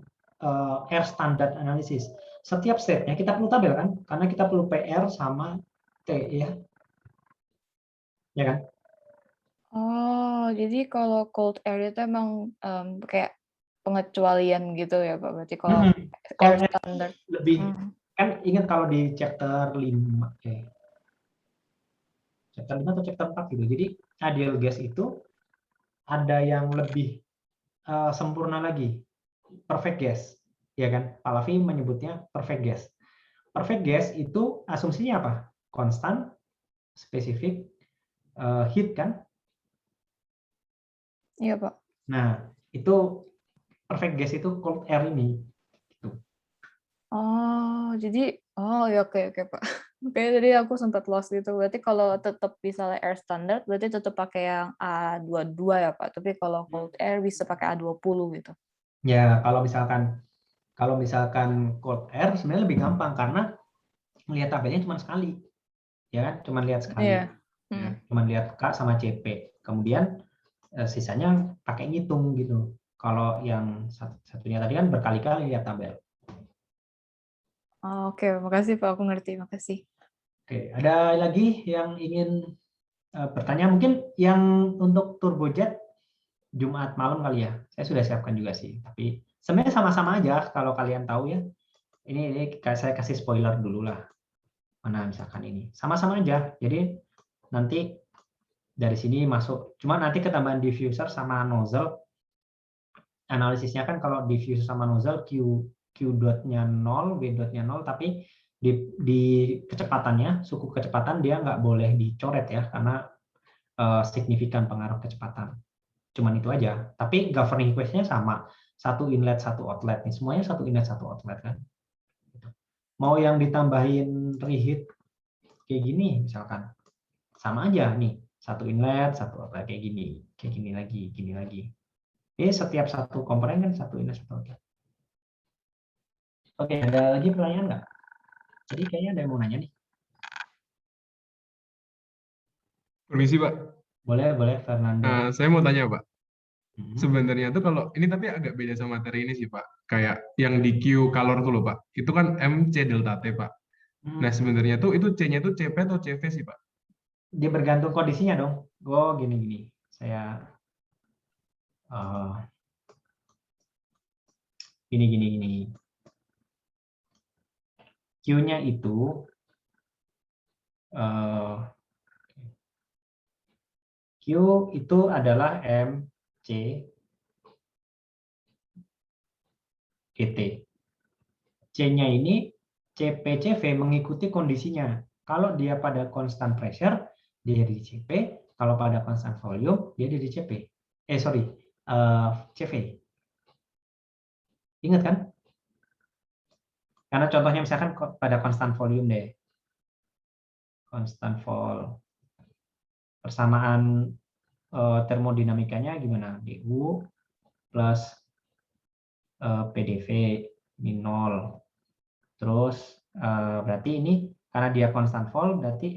air standard analysis. Setiap state-nya kita perlu tabel kan, karena kita perlu PR sama T ya. Ya kan? Oh, jadi kalau cold air itu emang kayak pengecualian gitu ya Pak? Berarti kalau air standard lebih kan ingat kalau di chapter 5 chapter 5 atau chapter 4 gitu. Jadi ideal gas itu ada yang lebih sempurna lagi, perfect gas, ya kan? Pahlavi menyebutnya perfect gas. Perfect gas itu asumsinya apa? Konstan, spesifik, heat kan? Iya Pak. Nah itu perfect gas itu cold air ini. Gitu. Oh jadi ya oke Pak. Oke, jadi aku sempat lost gitu. Berarti kalau tetap misalnya air standard, berarti tetap pakai yang A22 ya Pak. Tapi kalau cold air bisa pakai A20 gitu. Ya, kalau misalkan cold air sebenarnya lebih gampang karena melihat tabelnya cuma sekali. Ya kan? Cuma lihat sekali. Iya. Ya, cuma lihat K sama CP. Kemudian sisanya pakai ngitung gitu. Kalau yang satunya tadi kan berkali-kali lihat tabel. Oke, makasih Pak, aku ngerti, makasih. Oke, ada lagi yang ingin bertanya? Mungkin yang untuk turbojet Jumat malam kali ya. Saya sudah siapkan juga sih, tapi sebenarnya sama-sama aja kalau kalian tahu ya. Ini saya kasih spoiler dulu lah. Mana misalkan ini. Sama-sama aja. Jadi nanti dari sini masuk. Cuma nanti ketambahan diffuser sama nozzle. Analisisnya kan kalau diffuser sama nozzle Q dotnya 0, W dotnya 0, tapi di kecepatannya, suku kecepatan dia nggak boleh dicoret ya, karena signifikan pengaruh kecepatan. Cuman itu aja. Tapi governing equation-nya sama. Satu inlet, satu outlet. Nih, semuanya satu inlet, satu outlet kan. Mau yang ditambahin reheat kayak gini misalkan. Sama aja nih. Satu inlet, satu outlet kayak gini. Kayak gini lagi, gini lagi. Setiap satu komponen kan satu inlet, satu outlet. Oke, ada lagi pertanyaan nggak? Jadi kayaknya ada yang mau nanya nih. Permisi Pak. Boleh Fernando. Saya mau tanya Pak. Sebenarnya tuh kalau ini tapi agak beda sama materi ini sih Pak. Kayak yang di Q color tuh loh Pak. Itu kan MC delta T Pak. Nah sebenarnya tuh itu C-nya tuh CP atau CV sih Pak? dia bergantung kondisinya dong. Oh, gini. Saya gini. Q-nya itu Q itu adalah MC GT. C-nya ini CP/CV mengikuti kondisinya. Kalau dia pada constant pressure, dia di CP. Kalau pada constant volume, dia di CP. CV. Ingat kan? Karena contohnya misalkan pada constant volume deh. Constant vol. Persamaan termodinamikanya gimana? DU plus PDV ini 0. Terus berarti ini karena dia constant vol, berarti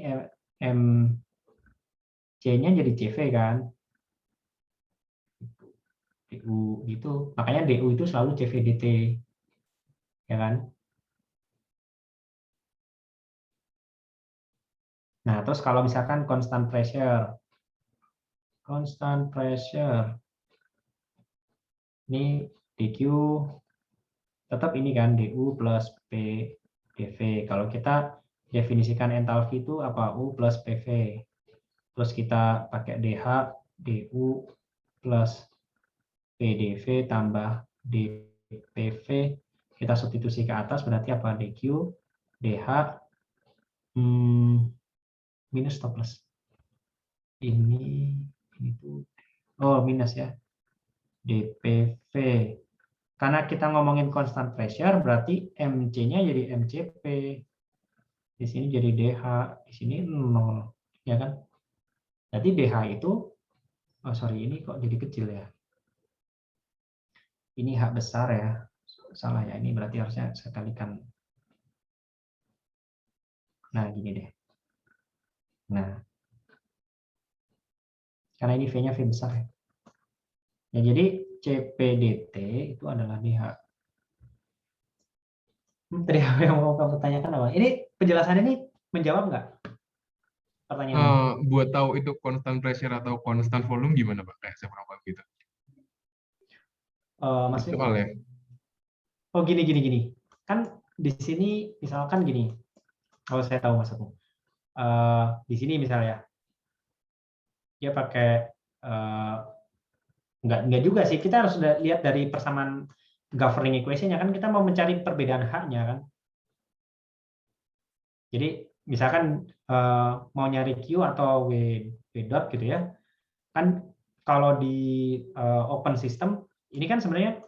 MC-nya jadi CV kan? DU gitu. Makanya DU itu selalu CV dt. Ya kan? Nah, terus kalau misalkan constant pressure. Ini dQ tetap ini kan DU plus PdV. Kalau kita definisikan entalpi itu apa? U plus PV. Terus kita pakai DH, DU plus PDV tambah dPV. Kita substitusi ke atas berarti apa? DQ, DH, minus atau plus? Ini tuh, oh minus ya. dPV. Karena kita ngomongin constant pressure, berarti MC-nya jadi MCP. Di sini jadi DH, di sini 0. Ya kan? Jadi DH itu, ini kok jadi kecil ya. Ini H besar ya. Salah ya, ini berarti harusnya saya kalikan. Nah, gini deh. Nah, karena ini V-nya V besar ya. Ya, jadi CPDT itu adalah DH. Tadi apa yang mau kamu tanyakan apa? Ini penjelasan ini menjawab nggak pertanyaan? Buat tahu itu constant pressure atau constant volume gimana Pak? Kayak saya pernah gitu. Maksudnya Soal ya. Oh gini. Kan di sini misalkan gini. Kalau saya tahu maksudmu. Di sini misalnya dia pakai enggak juga sih, kita harus lihat dari persamaan governing equation-nya kan, kita mau mencari perbedaan H-nya kan. Jadi misalkan mau nyari Q atau W dot gitu ya. Kan kalau di open system ini kan sebenarnya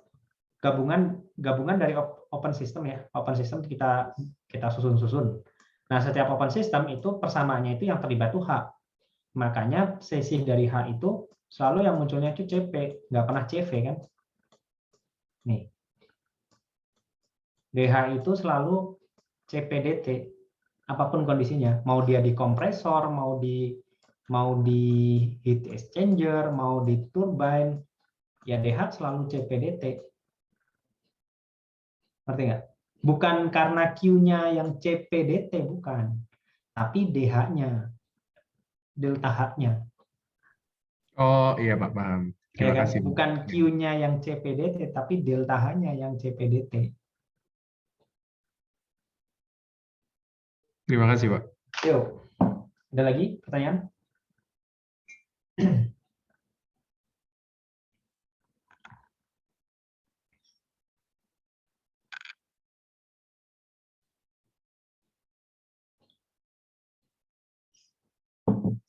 gabungan dari open system ya. Open system kita susun. Nah, setiap open system itu persamaannya itu yang terlibat tuh H. Makanya sesi dari H itu selalu yang munculnya itu CP, nggak pernah CV kan. Nih. DH itu selalu CPDT, apapun kondisinya. Mau dia di kompresor, mau di heat exchanger, mau di turbine, ya DH selalu CPDT. Ngerti nggak? Bukan karena Q-nya yang CPDT, bukan. Tapi DH-nya, delta H-nya. Oh iya Pak, paham. Terima Ya kan? kasih. Bukan Q-nya yang CPDT, tapi delta H-nya yang CPDT. Terima kasih Pak. Yuk, ada lagi pertanyaan?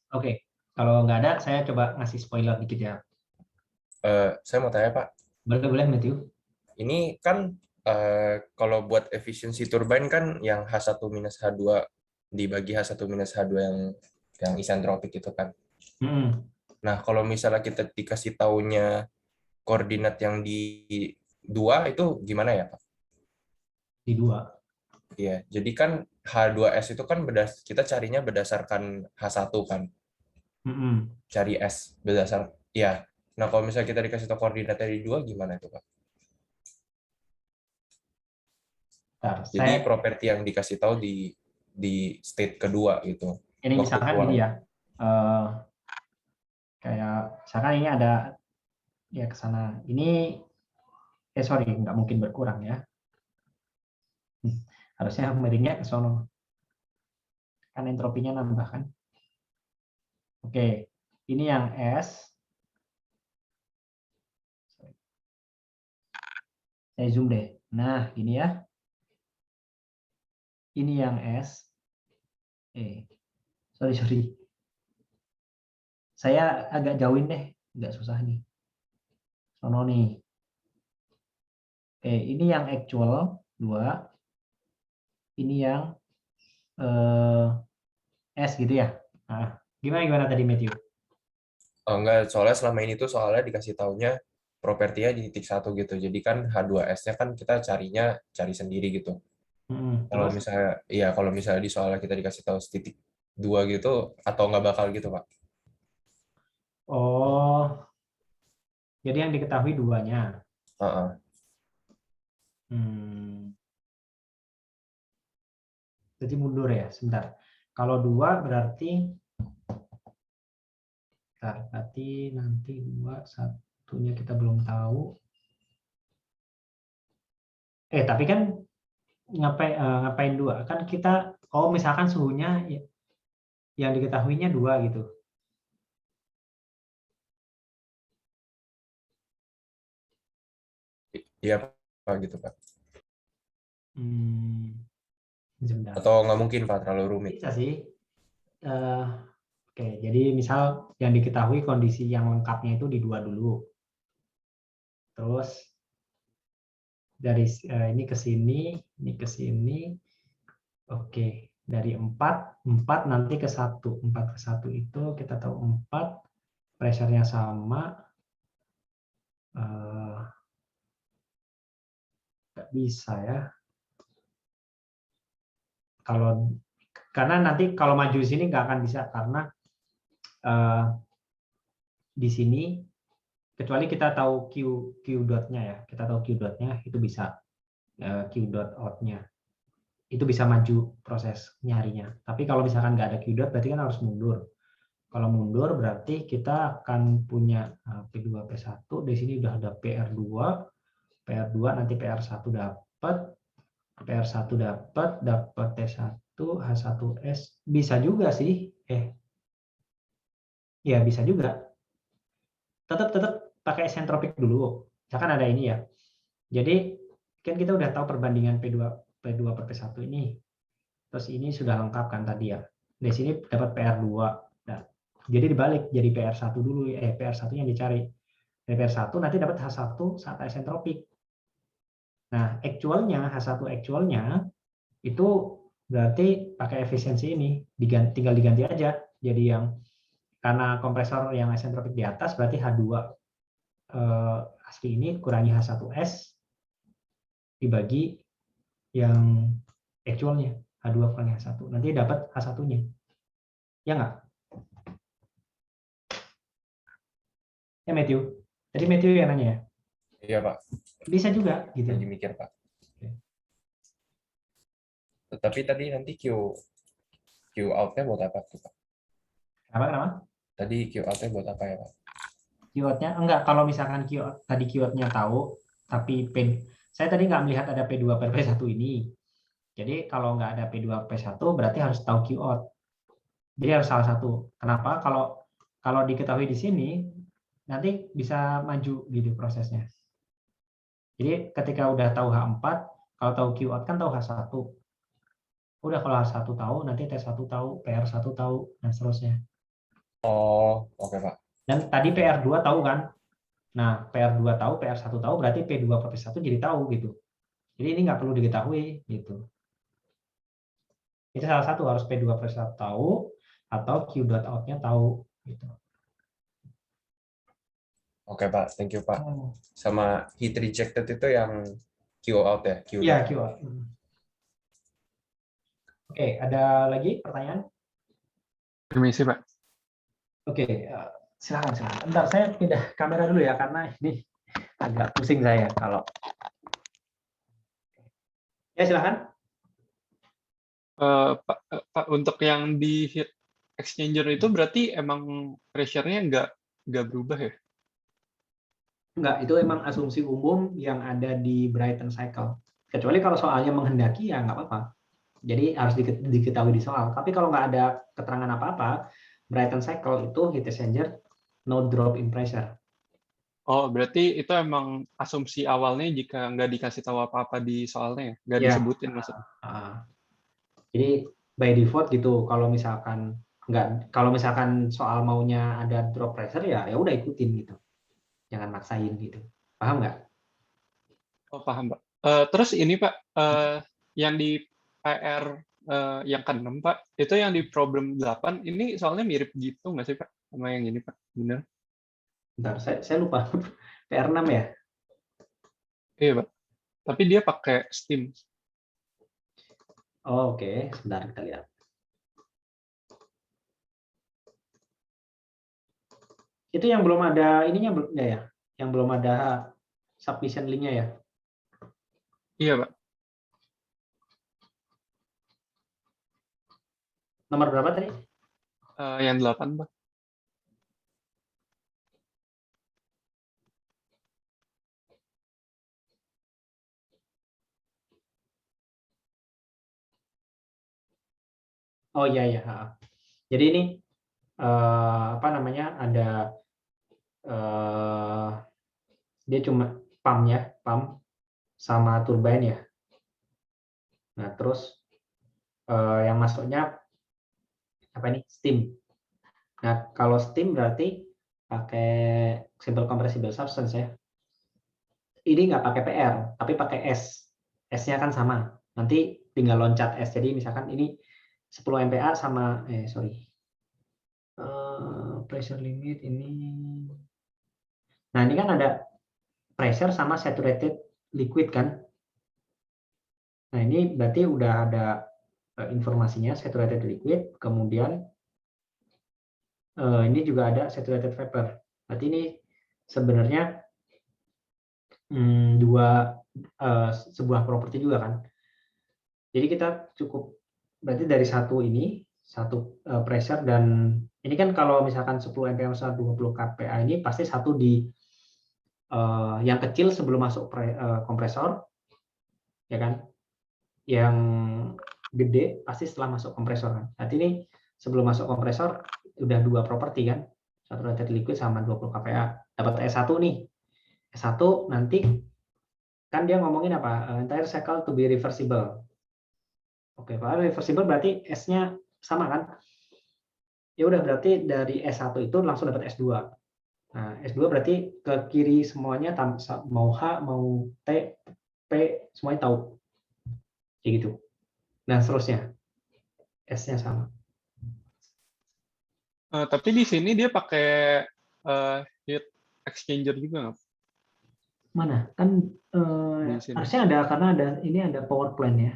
Oke, kalau nggak ada, saya coba ngasih spoiler dikit ya. Saya mau tanya Pak. Boleh Matthew. Ini kan kalau buat efisiensi turbine kan yang H1 minus H2 dibagi H1 minus H2 yang isentropik itu kan. Nah, kalau misalnya kita dikasih taunya koordinat yang di 2 itu gimana ya Pak? Di 2. Iya, jadi kan H2S itu kan kita carinya berdasarkan H1 kan. Cari S berdasar ya. Nah, kalau misalnya kita dikasih tahu koordinatnya di 2 gimana itu, Pak? Jadi properti yang dikasih tahu di state kedua gitu. Ini misalkan gini ya. kayak misalkan ini ada ya ke sana. Ini sorry, nggak mungkin berkurang ya. Harusnya miringnya ke sono. Kan entropinya nambah kan. Oke, ini yang S. Saya zoom deh. Nah, gini ya. Ini yang S. Sorry. Saya agak jauhin deh, nggak susah nih. Sono nih. Ini yang actual 2. Ini yang S gitu ya. Nah, gimana tadi Matthew? Oh, enggak, soalnya selama ini tuh soalnya dikasih taunya propertinya di titik 1 gitu. Jadi kan H2S-nya kan kita cari sendiri gitu. Kalau misalnya di soalnya kita dikasih tahu titik 2 gitu, atau nggak bakal gitu, Pak? Oh, jadi yang diketahui 2-nya. Jadi mundur ya, sebentar. Kalau 2 berarti nanti 2, 1-nya kita belum tahu. Tapi kan ngapain 2? Kan kita, misalkan suhunya yang diketahuinya 2 gitu. Iya, Pak, gitu, Pak. Sebentar. Atau nggak mungkin, Pak, terlalu rumit. Bisa sih. Oke, jadi misal yang diketahui kondisi yang lengkapnya itu di 2 dulu. Terus dari ini ke sini, ini ke sini. Oke, dari 4 nanti ke 1. 4 ke 1 itu kita tahu 4, pressure-nya sama. Nggak bisa ya. Karena nanti kalau maju di sini nggak akan bisa, karena di sini kecuali kita tahu Q dot-nya ya, kita tahu Q dot-nya itu bisa Q dot out-nya itu bisa maju proses nyarinya. Tapi kalau misalkan nggak ada Q dot berarti kan harus mundur. Kalau mundur berarti kita akan punya P2 P1, di sini udah ada PR2 nanti PR1 dapat T1 H1S, bisa juga sih. Ya bisa juga. Tetap pakai isentropik dulu. Misalkan ada ini ya. Jadi kan kita udah tahu perbandingan P2 per P1 ini. Terus ini sudah lengkap kan tadi ya. Di sini dapat PR2. Nah, jadi dibalik, jadi PR1 dulu, PR1 yang dicari. Dari PR1 nanti dapat H1 saat isentropik. Nah, H1 actualnya itu berarti pakai efisiensi ini, tinggal diganti aja. Jadi yang karena kompresor yang isentropik di atas berarti H2 asli ini kurangi H1S dibagi yang actualnya, H2 kurangi H1, nanti dapat H1-nya. Ya nggak? Ya Matthew? Tadi Matthew yang nanya ya? Iya, Pak. Bisa juga gitu. Lagi mikir, Pak. Tapi tadi nanti Q out-nya buat apa tuh, Pak? Kenapa? Tadi Q out-nya buat apa ya, Pak? Q out-nya enggak, kalau misalkan tadi Q out-nya tahu, tapi saya tadi nggak melihat ada P2 per P1 ini. Jadi kalau nggak ada P2 P1 berarti harus tahu Q out. Jadi harus salah satu. Kenapa? Kalau diketahui di sini nanti bisa maju gitu prosesnya. Jadi ketika udah tahu H4, kalau tahu Q out kan tahu H1. Udah kalau H1 tahu, nanti T1 tahu, PR1 tahu, dan seterusnya. Oh, oke, Pak. Dan tadi PR2 tahu kan? Nah, PR2 tahu, PR1 tahu, berarti P2 per P1 jadi tahu gitu. Jadi ini nggak perlu diketahui gitu. Itu salah satu, harus P2 per P1 tahu, atau Q dot out-nya tahu gitu. Oke, Pak. Thank you, Pak. Sama heat rejected itu yang Q out ya? Iya, Q out. Oke, ada lagi pertanyaan? Permisi, Pak. Oke, silakan. Bentar, saya pindah kamera dulu ya, karena ini agak pusing saya kalau. Ya, silakan. Pak, untuk yang di exchanger itu berarti emang pressure-nya nggak berubah ya? Enggak, itu emang asumsi umum yang ada di Brighton Cycle. Kecuali kalau soalnya menghendaki ya nggak apa-apa. Jadi harus diketahui di soal. Tapi kalau nggak ada keterangan apa-apa, Brighton Cycle itu heat exchanger no drop in pressure. Oh, berarti itu emang asumsi awalnya jika nggak dikasih tahu apa-apa di soalnya ya? Nggak Ya. disebutin maksudnya? Jadi by default gitu, kalau misalkan soal maunya ada drop pressure ya udah ikutin gitu. Jangan maksain gitu. Paham nggak? Oh, paham, Pak. Terus ini, Pak, yang di PR yang ke-6, Pak, itu yang di problem 8, ini soalnya mirip gitu nggak sih, Pak? Sama yang ini, Pak? Bener? Bentar, saya lupa. PR6 ya? Iya, Pak. Tapi dia pakai Steam. Oh, oke. Sebentar kita lihat. Itu yang belum ada ininya belum ya? Yang belum ada submission link-nya ya? Iya, Pak. Nomor berapa tadi? Yang 8, Pak. Oh iya ya. Jadi ini apa namanya? Ada dia cuma pump sama turbine ya. Nah terus yang masuknya apa ini? Steam. Nah kalau steam berarti pakai simple compressible substance ya. Ini nggak pakai PR, tapi pakai S. S-nya kan sama. Nanti tinggal loncat S. Jadi misalkan ini 10 MPa sama pressure limit ini. Nah ini kan ada pressure sama saturated liquid kan. Nah ini berarti udah ada informasinya saturated liquid, kemudian ini juga ada saturated vapor. Berarti ini sebenarnya sebuah properti juga kan. Jadi kita cukup berarti dari satu pressure, dan ini kan kalau misalkan 10 MPa sama 20 kPa ini pasti satu di yang kecil sebelum masuk kompresor, ya kan? Yang gede pasti setelah masuk kompresor kan. Berarti ini sebelum masuk kompresor udah dua properti kan, saturated liquid sama 20 kPa. Dapat S1 nih. S1 nanti kan dia ngomongin apa? Entire cycle to be reversible. Oke, kalau reversible berarti S-nya sama kan? Ya udah berarti dari S1 itu langsung dapat S2. Nah, S2 berarti ke kiri semuanya mau H, mau T, P semuanya tahu. Kayak gitu. Nah, seterusnya. S-nya sama. Tapi di sini dia pakai heat exchanger juga nggak? Mana? Kan harusnya ada, karena ada power plant ya.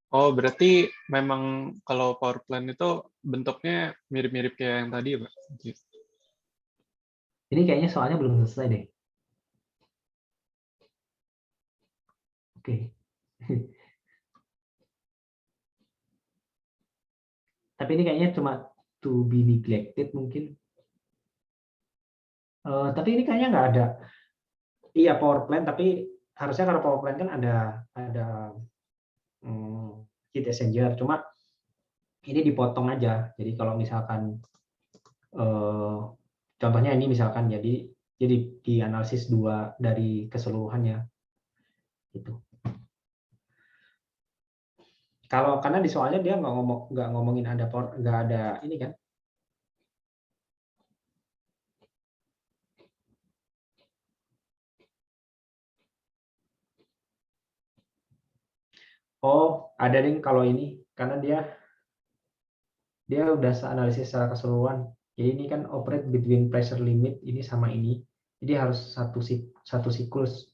Oh, berarti memang kalau power plant itu bentuknya mirip-mirip kayak yang tadi ya, Pak? Ini kayaknya soalnya belum selesai deh. Oke. Tapi ini kayaknya cuma to be neglected mungkin. Tapi ini kayaknya nggak ada. Iya power plant, tapi harusnya kalau power plant kan ada heat exchanger. Cuma ini dipotong aja. Jadi kalau misalkan contohnya ini misalkan jadi dianalisis dua dari keseluruhannya. Gitu. Karena di soalnya dia nggak ngomongin ada power, nggak ada ini kan. Oh, ada nih kalau ini karena dia udah analisis secara keseluruhan. Jadi ini kan operate between pressure limit ini sama ini. Jadi harus satu siklus.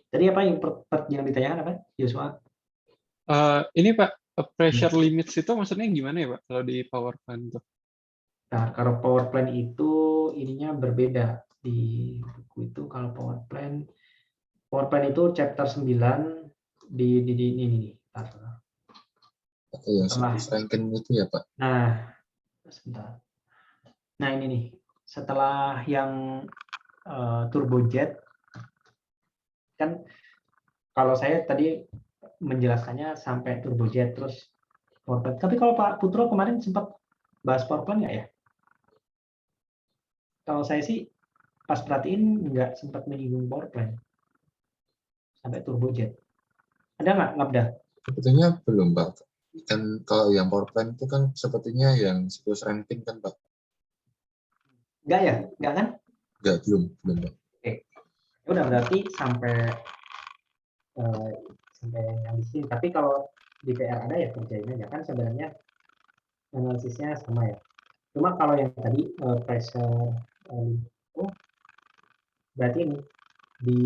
Tadi apa yang ditanyakan apa, Joshua? Ini Pak, pressure limits itu maksudnya gimana ya Pak kalau di power plant itu? Nah, kalau power plant itu ininya berbeda di buku itu. Kalau power plant itu chapter 9 di ini nih. Apa yang Setelah, siklus Rankine itu ya Pak? nah, sebentar. Nah ini nih, setelah yang turbojet, kan kalau saya tadi menjelaskannya sampai turbojet terus power plant. Tapi kalau Pak Putro kemarin sempat bahas power plant nggak ya? Kalau saya sih pas perhatiin nggak sempat menyinggung power plant sampai turbojet. Ada nggak, Ngabda? Sebetulnya belum Pak. Kan kalau yang power plant itu kan sepertinya yang siklus Rankine kan Pak? Nggak ya? Nggak kan? Nggak, belum Pak. Oke. Ya udah berarti sampai yang di sini. Tapi kalau di PR ada ya kerjain aja kan sebenarnya analisisnya sama ya. Cuma kalau yang tadi pressure berarti ini di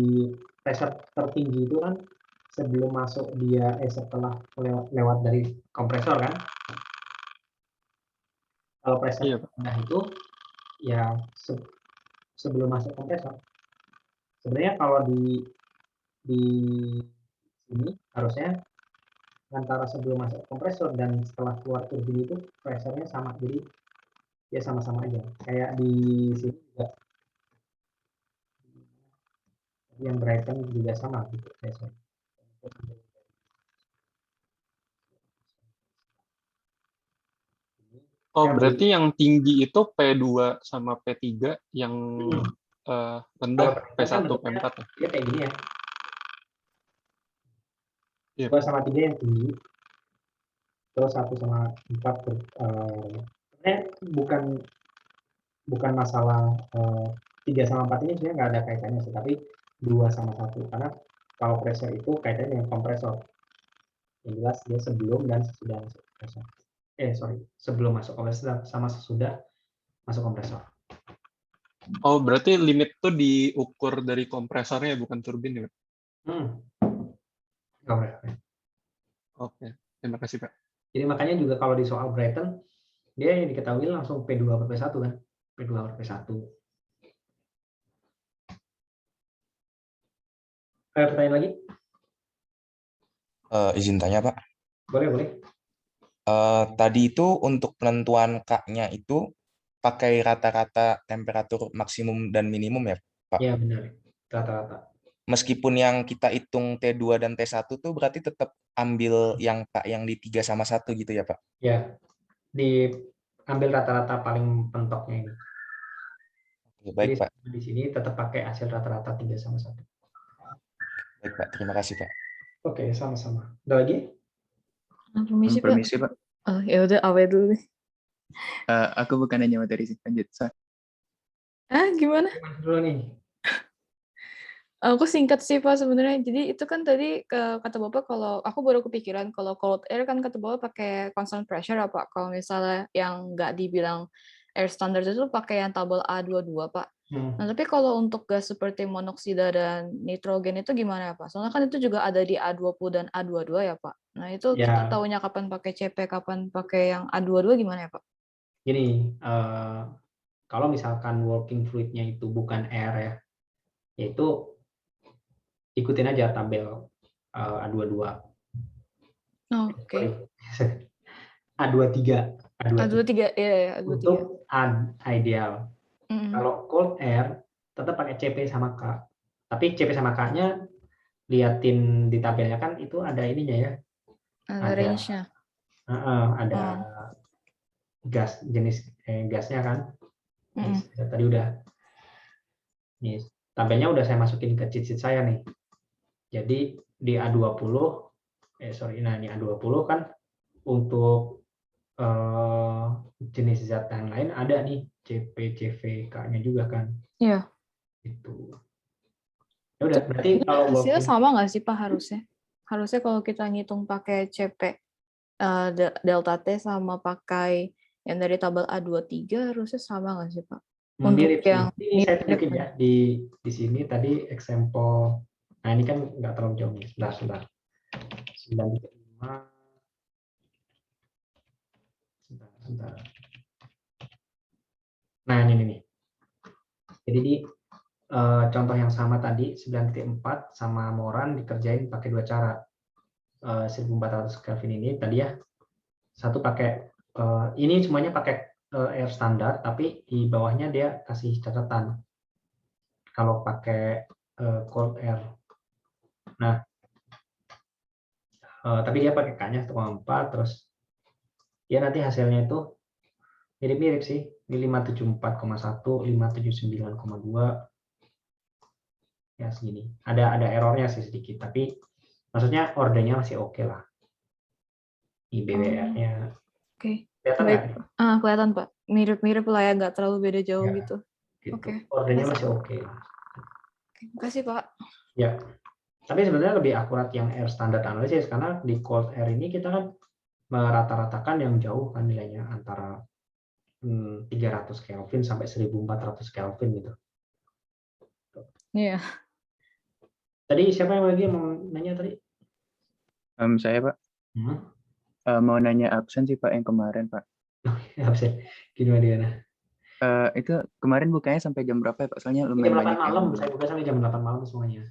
pressure tertinggi itu kan sebelum masuk dia setelah lewat dari kompresor kan. Kalau pressure rendah itu ya sebelum masuk kompresor. Sebenarnya kalau di sini harusnya antara sebelum masuk kompresor dan setelah keluar turbin itu pressure-nya sama, jadi ya sama-sama aja. Kayak di sini juga yang Brighton juga sama gitu pressure. Oh, berarti yang tinggi itu P2 sama P3, yang rendah P1, P4 ya? Ya kayak gini ya. Yep. 2 sama 3 yang tinggi, terus 1 sama 4 sebenarnya bukan masalah 3 sama 4 ini sebenarnya nggak ada kaitannya sih, tapi 2 sama 1 karena kalau pressure itu kaitannya dengan kompresor. Yang jelas dia sebelum dan sesudah masuk kompresor. Sebelum masuk kompresor sama sesudah masuk kompresor. Oh, berarti limit itu diukur dari kompresornya bukan turbin ya? Oke, terima kasih Pak. Jadi makanya juga kalau di soal Brighton, dia yang diketahui langsung P2 per P1 kan? P2 per P1. Ada pertanyaan lagi? Izin tanya Pak. Boleh. Tadi itu untuk penentuan K-nya itu pakai rata-rata temperatur maksimum dan minimum ya Pak? Iya benar, rata-rata. Meskipun yang kita hitung T2 dan T1 tuh berarti tetap ambil yang K yang di 3 sama 1 gitu ya Pak? Ya, diambil rata-rata paling pentoknya ini. Baik jadi, Pak. Di sini tetap pakai hasil rata-rata 3 sama 1. Baik Pak, terima kasih Pak. Oke, sama-sama. Ada lagi? Permisi Pak. Oh, ya udah awet dulu nih. Aku bukan hanya materi sih, lanjut. Gimana? Dulu nih. Aku singkat sih Pak sebenarnya. Jadi itu kan tadi kata Bapak, kalau aku baru kepikiran kalau cold air kan kata Bapak pakai constant pressure apa? Kalau misalnya yang nggak dibilang air standard itu pakai yang tabel A22 Pak. Nah tapi kalau untuk gas seperti monoksida dan nitrogen itu gimana ya Pak? Soalnya kan itu juga ada di A20 dan A22 ya Pak. Nah itu kita tahunya kapan pakai CP, kapan pakai yang A22 gimana ya Pak? Gini, kalau misalkan working fluid-nya itu bukan air ya, yaitu ikutin aja tabel A22. Oke. A23. A23, ya A23. Untuk ideal. Kalau cold air tetap pakai CP sama K. Tapi CP sama K-nya liatin di tabelnya kan itu ada ininya ya. Ada range-nya. Ada gas, jenis gasnya kan. Tadi udah. Nih, tabelnya udah saya masukin ke cheat sheet saya nih. Jadi di A20 ini A20 kan untuk jenis zat yang lain ada nih CP, CV, K-nya juga kan. Iya. Itu. Ya udah, berarti kalau hasilnya sama nggak sih Pak harusnya? Harusnya kalau kita ngitung pakai CP delta T sama pakai yang dari tabel A23 harusnya sama nggak sih Pak? Untuk yang ini saya tunjukin ya di sini tadi example. Nah ini kan nggak terlalu jauh nih. Sebentar. 9.5. Sebentar. Nah ini nih. Jadi di contoh yang sama tadi 9.4 sama Moran dikerjain pakai dua cara. 1400 Kelvin ini tadi ya Satu pakai ini semuanya pakai air standar, tapi di bawahnya dia kasih catatan kalau pakai cold air. Nah, tapi dia pakai K-nya 1,4, terus ya nanti hasilnya itu mirip-mirip sih. Ini 574,1, 579,2. Ya segini. Ada errornya sih sedikit, tapi maksudnya ordernya masih oke lah. Di BWR-nya. Oke. Kelihatan Baik. nggak? Kelihatan Pak. Mirip-mirip lah ya, nggak terlalu beda jauh Ya, gitu. gitu. Oke. Ordernya Makasih. masih oke. Terima kasih Pak. Ya. Tapi sebenarnya lebih akurat yang air standard analysis, karena di cold air ini kita kan merata-ratakan yang jauh kan nilainya antara 300 Kelvin sampai 1400 Kelvin gitu. Iya. Tadi siapa yang lagi mau nanya tadi? Saya Pak. Mau nanya absen sih Pak yang kemarin Pak. Absen. Gimana? Itu kemarin bukanya sampai jam berapa ya Pak? Soalnya Jam lumayan 8 banyak malam, yang... saya buka sampai jam 8 malam semuanya.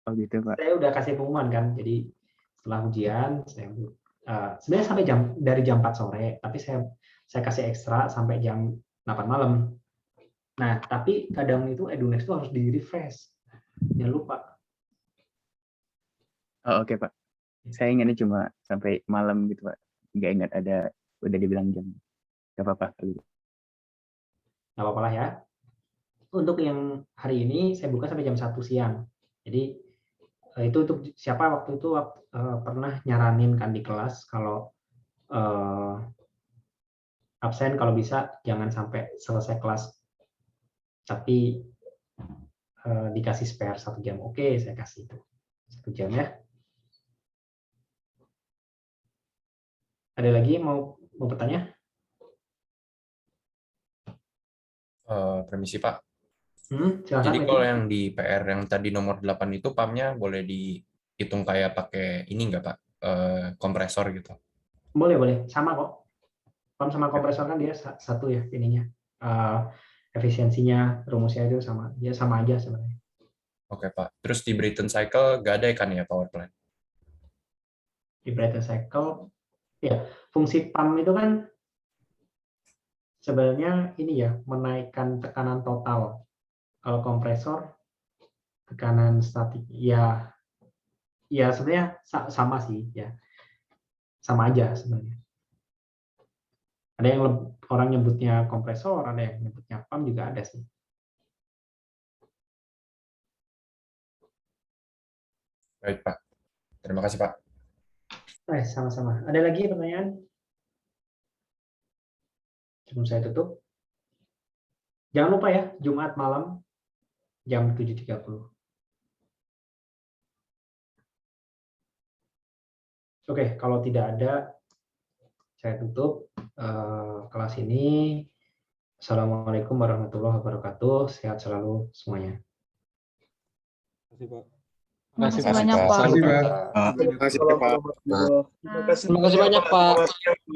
Oh gitu Pak. Saya udah kasih pengumuman kan, jadi setelah ujian saya sebenarnya sampai dari jam 4 sore, tapi saya kasih ekstra sampai jam 8 malam. Nah, tapi kadang itu Edunex itu harus di-refresh. Jangan lupa. Oh oke Pak. Saya ingatnya cuma sampai malam gitu Pak. Nggak ingat ada udah dibilang jam. Gak apa-apa. Nggak apa-apa lah ya. Untuk yang hari ini saya buka sampai jam 1 siang. Jadi itu untuk siapa waktu itu pernah nyaranin kan di kelas kalau absen kalau bisa jangan sampai selesai kelas, tapi dikasih spare 1 jam. Oke, saya kasih itu 1 jam ya. Ada lagi mau bertanya? Permisi Pak. Silakan, Jadi Meti. kalau yang di PR yang tadi nomor 8 itu PAM-nya boleh dihitung kayak pakai ini nggak Pak? Kompresor gitu. Boleh. Sama kok. PAM sama kompresor kan dia satu ya ininya. Efisiensinya, rumusnya itu sama. Dia sama aja sebenarnya. Oke Pak. Terus di Brayton cycle nggak ada kan ya power plant? Di Brayton cycle, ya fungsi PAM itu kan sebenarnya ini ya, menaikkan tekanan total. Kalau kompresor, tekanan statik, ya sebenarnya sama sih ya, sama aja sebenarnya. Ada yang orang nyebutnya kompresor, ada yang nyebutnya PAM juga ada sih. Baik Pak. Terima kasih Pak. Sama-sama. Ada lagi pertanyaan? Sebelum saya tutup. Jangan lupa ya, Jumat malam jam 7.30. Oke, kalau tidak ada, saya tutup kelas ini. Assalamualaikum warahmatullahi wabarakatuh. Sehat selalu semuanya. Terima kasih Pak. Terima kasih banyak Pak. Terima kasih Pak. Terima kasih Pak. Terima kasih banyak Pak.